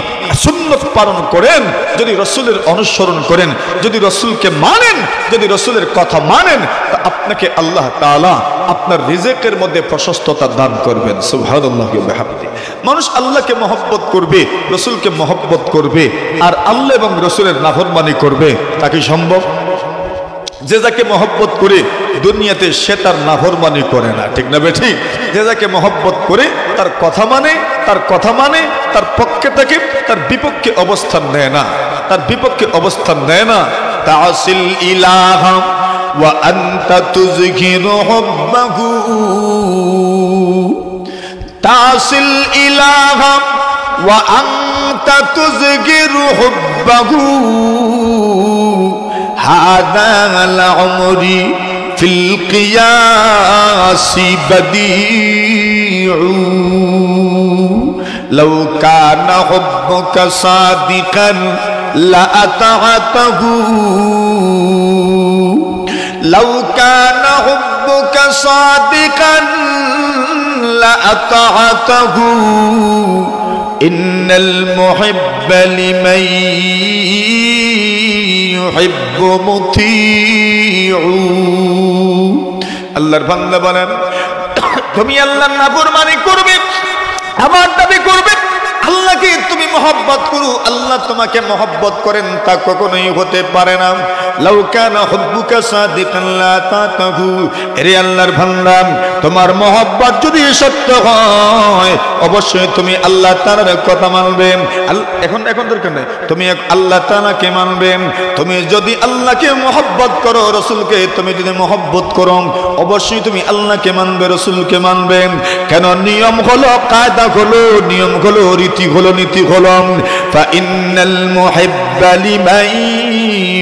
সুন্নত পালন করেন, যদি রাসূলের অনুসরণ করেন, যদি রাসূলকে মানেন, যদি রাসূলের কথা মানেন, তা আপনাকে আল্লাহ তাআলা আপনার রিজেকের মধ্যে প্রশস্ততা দান করবেন। সুবহানাল্লাহি ওয়া বিহামদিহি। মানুষ আল্লাহকে মহব্বত করবে, রাসূলকে মহব্বত করবে, আর আল্লাহ এবং রাসূলের নাফরমানি করবে, তা কি সম্ভব? যে যাকে মহব্বত করে দুনিয়াতে সে তার নাফরমানি করে না, ঠিক না বেঠিক? যে যাকে মহব্বত করে তার কথা মানে, তার পক্ষে থাকে, তার বিপক্ষে অবস্থান নেয় না, তার বিপক্ষে অবস্থান নেয় না। তাসিল ইলাহা ওয়া আনতা তুযকিরু হুব্বাহু, তাসিল ইলাহা ওয়া تزجر حبه هذا العمر في القياس بديع لو كان حبك صادقا لأطعته لو كان حبك صادقا لأطعته إن المحب لمن يحب مطيع আল্লাহর বান্দা বলেন তুমি আল্লাহর নাফরমানি করবে আমার দাবি করবে আল্লাহকে তুমি মহব্বত করো আল্লাহ তোমাকে মহব্বত করেন তা কখনোই হতে পারে না লাউ কানা হুব্বুকা সাদিকান লা তাতাহু এরে আল্লাহর বান্দা তোমার মহব্বত যদি সত্য হয় অবশ্যই তুমি আল্লাহ তাআলার কথা মানবে এখন দরকার নেই তুমি আল্লাহ তাআলাকে মানবে তুমি যদি আল্লাহকে মহব্বত করো রাসূলকে তুমি যদি মহব্বত করো অবশ্যই তুমি আল্লাহকে মানবে রাসূলকে মানবে কেন নিয়ম হলো কায়দা হলো নিয়ম হলো রীতি হলো নীতি হলো ফা ইন্নাল মুহিব্বা লিমান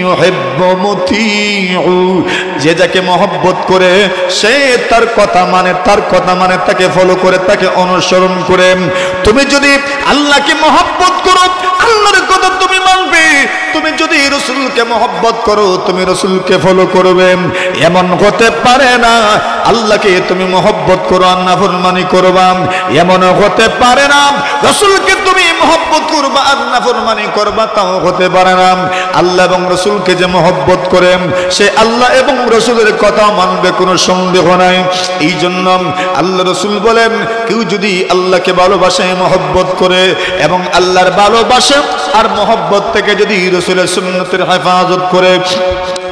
ইউহিব্বু মুতিউ যে যাকে মহব্বত করে সে তার কথা মানে তাকে ফলো করে তাকে অনুসরণ করে তুমি যদি আল্লাহকে মহব্বত করো আল্লাহর কথা তুমি মানবে তুমি যদি রাসূলকে মহব্বত করো তুমি রাসূলকে ফলো করবে এমন হতে পারে না আল্লাহকে তুমি মহব্বত করো আর নাফরমানি করবা এমন হতে পারে না রাসূলকে তুমি মহব্বত করবা আর নাফরমানি করবা তাও হতে পারে না আল্লাহ এবং রাসূলকে যে মহব্বত করে সে আল্লাহ এবং রাসূলের কথা মানবে কোনো সন্দেহ নাই এই জন্য আল্লাহ রাসূল বলেন কেউ যদি আল্লাহকে ভালোবাসে মহব্বত করে এবং আল্লাহর ভালোবাসে আর মহব্বত থেকে যদি রাসূলের সুন্নতের হেফাজত করে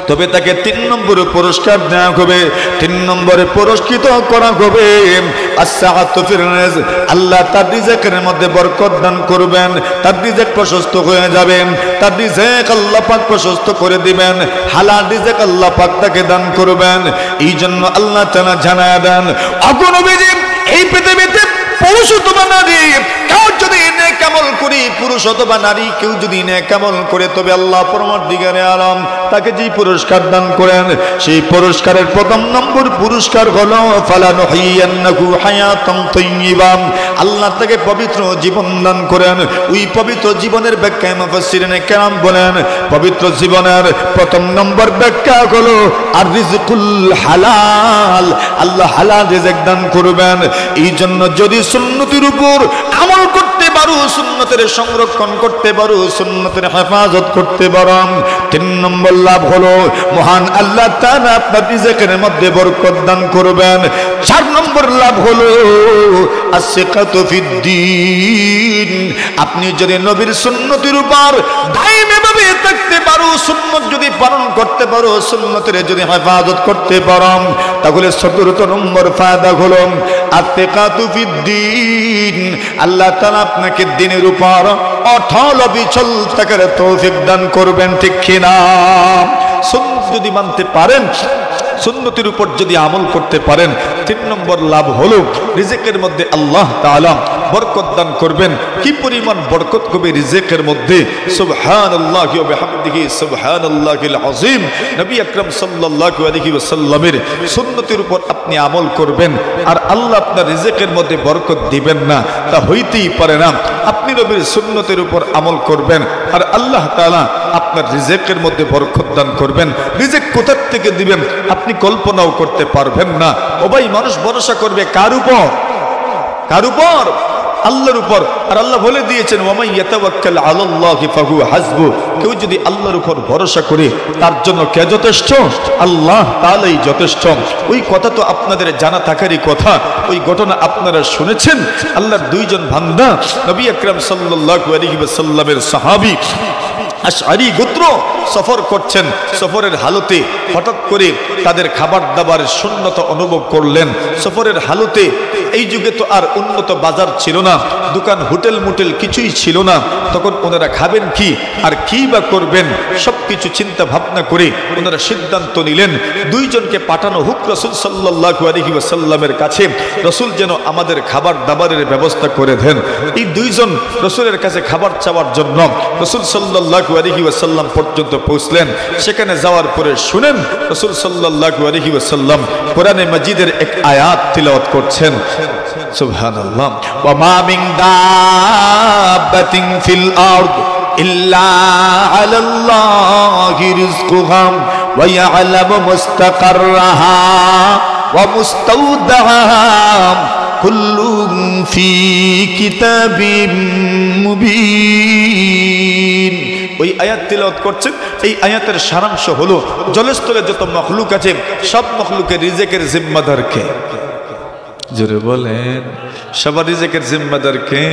তবে তাকে 3 নম্বরে পুরস্কার দেওয়া হবে 3 নম্বরে পুরস্কৃত করা হবে as-sa'atu fil rizq আল্লাহ তার রিজিকের মধ্যে বরকত দান করবেন তার রিজিক প্রশস্ত হয়ে যাবে তার রিজিক আল্লাহ পাক প্রশস্ত করে দিবেন হালাল রিজিক আল্লাহ পাক তাকে দান করবেন এই জন্য আল্লাহ তাআলা জানায় দেন অগণবিজি এই পৃথিবীতে পুরুষ অথবা নারী কেউ যদি নেক আমল করে পুরুষ অথবা নারী কেউ যদি নেক আমল করে তবে আল্লাহ পরমাধিকারে আলম তাকে যে পুরস্কার দান করেন সেই পুরস্কারের প্রথম নম্বর পুরস্কার হলো ফালানুহিয়ান্নাহু হায়াতান তাইয়্যিবা আল্লাহ তাকে পবিত্র জীবন দান করেন ওই পবিত্র জীবনের ব্যাখ্যায় মুফাসসিরিনে কেরাম বলেন পবিত্র জীবনের প্রথম নম্বর ব্যাখ্যা হলো আর রিজকুল হালাল আল্লাহ হালাল রিজিক দান করবেন এই জন্য যদি সুন্নতের উপর আমল করতে পারো সুন্নতের সংরক্ষণ করতে পারো সুন্নতের হেফাজত করতে পারো 3 নম্বর লাভ হলো মহান আল্লাহ তাআলা আপনার রিজিকের মধ্যে বরকত দান করবেন 4 নম্বর লাভ হলো as-সিকাতু ফিদ-দীন আপনি যদি নবীর সুন্নতের উপর দায়মে ভাবে থাকতে পারো সুন্নত যদি পালন করতে পারো সুন্নতের যদি হেফাজত করতে পারো তাহলে 17 নম্বর ফায়দা হলো আত-সিকাতু ফিদ-দীন আল্লাহ তাআলা আপনাকে দ্বীনের উপর অটল অবিচল থাকার তৌফিক দান করবেন ঠিক কি না সুন্নত যদি মানতে পারেন সুন্নতের উপর যদি আমল করতে পারেন 3 নম্বর লাভ হলো রিজিকের মধ্যে আল্লাহ তাআলা বরকত দান করবেন কি পরিমাণ বরকত হবে রিজিকের মধ্যে সুবহানাল্লাহি ওয়া বিহামদিহি সুবহানাল্লাহিল আযীম নবী আকরাম সাল্লাল্লাহু আলাইহি ওয়াসাল্লামের সুন্নতের উপর আপনি আমল করবেন আর আল্লাহ আপনার রিজিকের মধ্যে বরকত দিবেন না তা হইতেই পারে না আপনি নবীর সুন্নতের উপর আমল করবেন আর আল্লাহ তাআলা আপনার রিজিকের মধ্যে বরকত দান করবেন রিজিক কোথা থেকে দিবেন আপনি কল্পনাও করতে পারবেন না ও ভাই মানুষ ভরসা করবে কার উপর আল্লাহর উপর আর আল্লাহ বলে দিয়েছেন ওয়ামান ইয়াতাওয়াক্কাল আলাল্লাহি ফাহুয়া হাসবু কেউ যদি আল্লাহর উপর ভরসা করে তার জন্য কে যথেষ্ট আল্লাহ তাআলাই যথেষ্ট ওই কথা তো আপনাদের জানা থাকারই কথা ওই ঘটনা আপনারা শুনেছেন আল্লাহর দুইজন বান্দা নবী আকরাম সাল্লাল্লাহু আলাইহি ওয়াসাল্লামের সাহাবী আশআরী গোত্র সফর করছেন, সফরের হালতে হঠাৎ করে তাদের খাবার দাবারের শূন্যতা অনুভব করলেন। সফরের হালতে এই যুগে তো আর উন্নত বাজার ছিল না, দোকান হোটেল মোটেল কিছুই ছিল না। তখন ওনারা খাবেন কি আর কি বা করবেন, সবকিছু চিন্তা ভাবনা করে ওনারা সিদ্ধান্ত নিলেন দুইজনকে পাঠানো হোক রাসূল সাল্লাল্লাহু আলাইহি ওয়াসাল্লামের কাছে, রাসূল যেন আমাদের খাবার দাবারের ব্যবস্থা করে দেন। এই দুইজন রাসূলের কাছে খাবার চাওয়ার জন্য রাসূল সাল্লাল্লাহু আলাইহি ওয়াসাল্লাম পর্যন্ত পৌঁছলেন। সেখানে যাওয়ার পরে শুনেন রাসূল সাল্লাল্লাহু আলাইহি ওয়াসাল্লাম কোরআনে মাজিদের এক আয়াত তিলাওয়াত করছেন। সুবহানাল্লাহ। ওয়া মা মিন দাব্বাতিন ফিল আরদ ইল্লা আলাল্লাহি রিজকুহা ওয়া ইয়ালামু মুস্তাকাররাহা ওয়া মুস্তাওদাহা কুল্লুন ফি কিতাবিম মুবিন। ওই আয়াত তিলাওয়াত করছেন। এই আয়াতের সারাংশ হলো জলস্থলে যত মখলুক আছে সব মখলুকের রিজেকের জিম্মাদার কে? জোরে বলেন। সবার রিজেকের জিম্মাদার কে?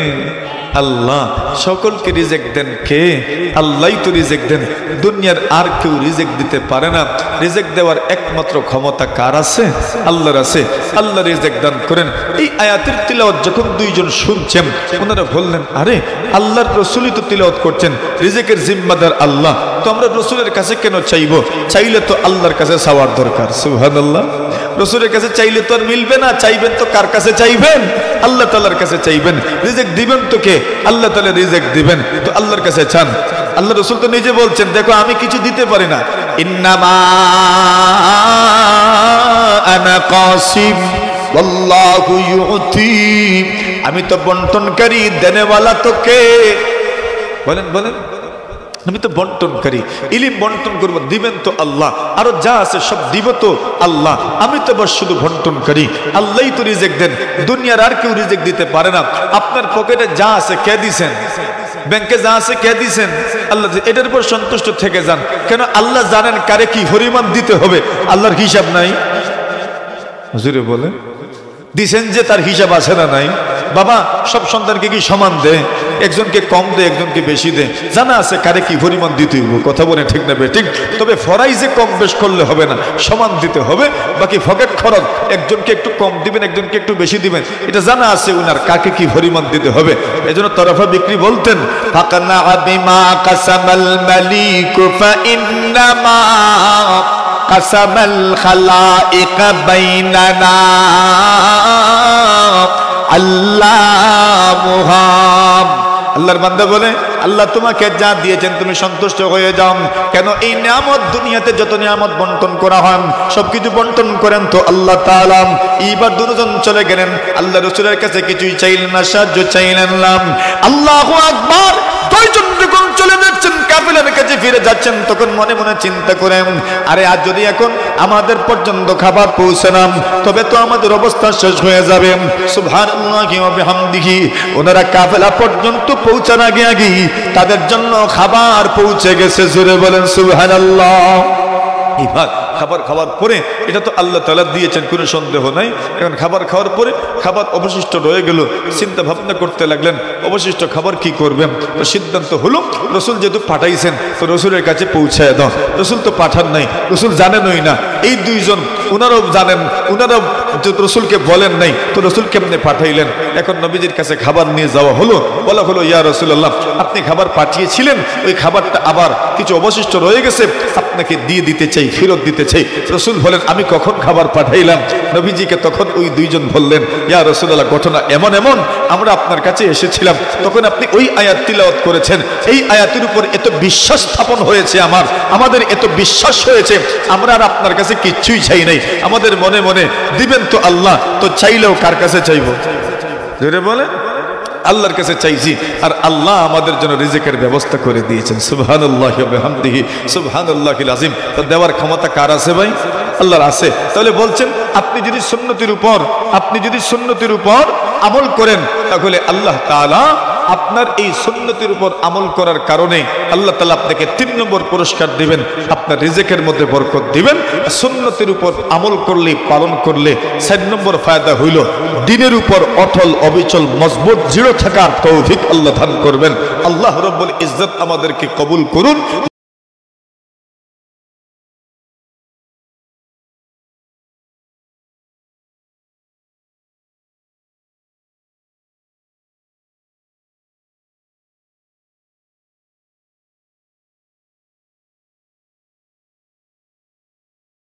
আল্লাহ। সকলকে রিজেক দেন কে? আল্লাহই তো রিজেক দেন, দুনিয়ার আর কেউ রিজেক দিতে পারে না। রিজেক দেওয়ার একমাত্র ক্ষমতা কার আছে? আল্লাহর আছে। আল্লাহ রিজেক দান করেন। এই আয়াতের তিলাওয়াত যখন দুইজন শুনছেন ওনারা বললেন, আরে আল্লাহর রাসূলই তো তিলাওয়াত করছেন, রিজেকের জিম্মাদার আল্লাহ, তো আমরা রাসূলের কাছে কেন চাইবো? চাইলে তো আল্লাহর কাছে চাওয়ার দরকার। সুবহানাল্লাহ। রাসূলের কাছে চাইলে তো আর মিলবে না, চাইবেন তো কার কাছে চাইবেন? আল্লাহ তাআলার কাছে চাইবেন। রিজেক দিবেন তো কে? আল্লাহ তাআলা রিজেক দিবেন, তো আল্লাহর কাছে চান। আল্লাহ রাসূল তো নিজে বলছেন, দেখো আমি কিছু দিতে পারি না, ইন্নামা আনা কাসিম ওয়াল্লাহু ইউতি, আমি তো বন্টনকারী, দেনেওয়ালা তো কে? বলেন বলেন। আমি তো বন্টনকারী, ইলম বন্টন করবো, দিবেন তো আল্লাহ, আরো যা আছে সব দিব তো আল্লাহ, আমি তো বস শুধু বন্টনকারী। আল্লাহই তো রিজেক দেন, দুনিয়ার আর কেউ রিজেক দিতে পারে না। আপনার পকেটে যা আছে কে দিছেন? ব্যাংকে যা আছে কে দিছেন? আল্লাহ। এটার উপর সন্তুষ্ট থেকে যান, কেন আল্লাহ জানেন কারে কি পরিমাণ দিতে হবে, আল্লাহর হিসাব নাই। হুজুরে বলে দিছেন যে তার হিসাব আছে না নাই? বাবা সব সন্তানকে কি সমান দে? একজনকে কম দে, একজনকে বেশি দে, জানা আছে কারে কি পরিমাণ দিতে হইব। কথা বলে ঠিক না ঠিক? তবে ফরাইজে কম বেশ করলে হবে না, সমান দিতে হবে। বাকি পকেট খরচ একজনকে একটু কম দিবেন, একজনকে একটু বেশি দিবেন, এটা জানা আছে উনার কাকে কি পরিমাণ দিতে হবে। এজন্য তরফা বিক্রি বলতেন, ফাকানা বিমা কাসামাল মালিক ফা ইন্নামা কাসামাল খালাইক বাইনানা আল্লাহ মুহাম। আল্লাহর বান্দা বলে, আল্লাহ তোমাকে যা দিয়েছেন তুমি সন্তুষ্ট হয়ে যাও। কেন এই নিয়ামত, দুনিয়াতে যত নিয়ামত বন্টন করা হয় সবকিছু বন্টন করেন তো আল্লাহ তাআলা। এইবার দুজন চলে গেলেন, আল্লাহ রাসূলের কাছে কিছুই চাইলেন না, সাহায্য চাইলেন না। আল্লাহু আকবার। দুইজন যখন চলে যাচ্ছেন, কাফেলার কাছে ফিরে যাচ্ছেন, তখন মনে মনে চিন্তা করেন, আরে আজ যদি এখন আমাদের পর্যন্ত খাবার পৌঁছে না, তবে তো আমাদের অবস্থা শেষ হয়ে যাবে। সুবহানাল্লাহি ওয়া বিহামদিহি। ওনারা কাফেলা পর্যন্ত পৌঁছার আগে আগে তাদের জন্য খাবার পৌঁছে গেছে। জোরে বলেন সুবহানাল্লাহ। এইবার খাবার খাওয়ার পরে, এটা তো আল্লাহ তাআলা দিয়েছেন, কোনো সন্দেহ নাই। এখন খাবার খাওয়ার পরে খাবার অবশিষ্ট রয়ে গেল, চিন্তা ভাবনা করতে লাগলেন অবশিষ্ট খাবার কি করবেন। তো সিদ্ধান্ত হলো রাসূল যেহেতু পাঠাইছেন তো রাসূলের কাছে পৌঁছায় দাও। রাসূল তো পাঠান নাই, রাসূল জানেনই না। এই দুইজন ওনারাও জানেন, ওনারাও রাসূলকে বলেন নাই, তো রাসূল কেমনে পাঠাইলেন? এখন নবীজির কাছে খাবার নিয়ে যাওয়া হলো, বলা হলো, ইয়া রাসূলুল্লাহ আপনি খাবার পাঠিয়েছিলেন, ওই খাবারটা আবার কিছু অবশিষ্ট রয়ে গেছে, আপনাকে দিয়ে দিতে চাই, ফেরত দিতে চাই। রাসূল বলেন, আমি কখন খাবার পাঠাইলাম? নবীজিকে তখন ওই দুইজন বললেন, ইয়া রাসূলুল্লাহ ঘটনা এমন এমন, আমরা আপনার কাছে এসেছিলাম, তখন আপনি ওই আয়াত তিলাওয়াত করেছেন। এই আয়াতের উপর এত বিশ্বাস স্থাপন হয়েছে, আমাদের এত বিশ্বাস হয়েছে, আমরা আর আপনার কাছে কিচ্ছুই চাই নাই। আমাদের মনে মনে দিবেন তো আল্লাহ, তো চাইলেও কার কাছে চাইব? জোরে বলে, আল্লাহর কাছে চাইছি, আর আল্লাহ আমাদের জন্য রিজিকের ব্যবস্থা করে দিয়েছেন। সুবহানাল্লাহি ওয়া বিহামদিহি সুবহানাল্লাহিল আযীম। তো দেওয়ার ক্ষমতা কার আছে ভাই? আল্লাহর আছে। তাহলে বলছেন আপনি যদি সুন্নতের উপর আমল করেন, তাহলে আল্লাহ তাআলা আপনার এই সুন্নতের উপর আমল করার কারণে আল্লাহ তাআলা আপনাকে 3 নম্বর পুরস্কার দিবেন, আপনার রিজিকের মধ্যে বরকত দিবেন। সুন্নতের উপর আমল করলে, পালন করলে 4 নম্বর ফায়দা হইল দ্বীনের উপর অটল অবিচল মজবুত দৃঢ় থাকার তৌফিক আল্লাহ দান করবেন। আল্লাহ রাব্বুল ইজ্জত আমাদেরকে কবুল করুন।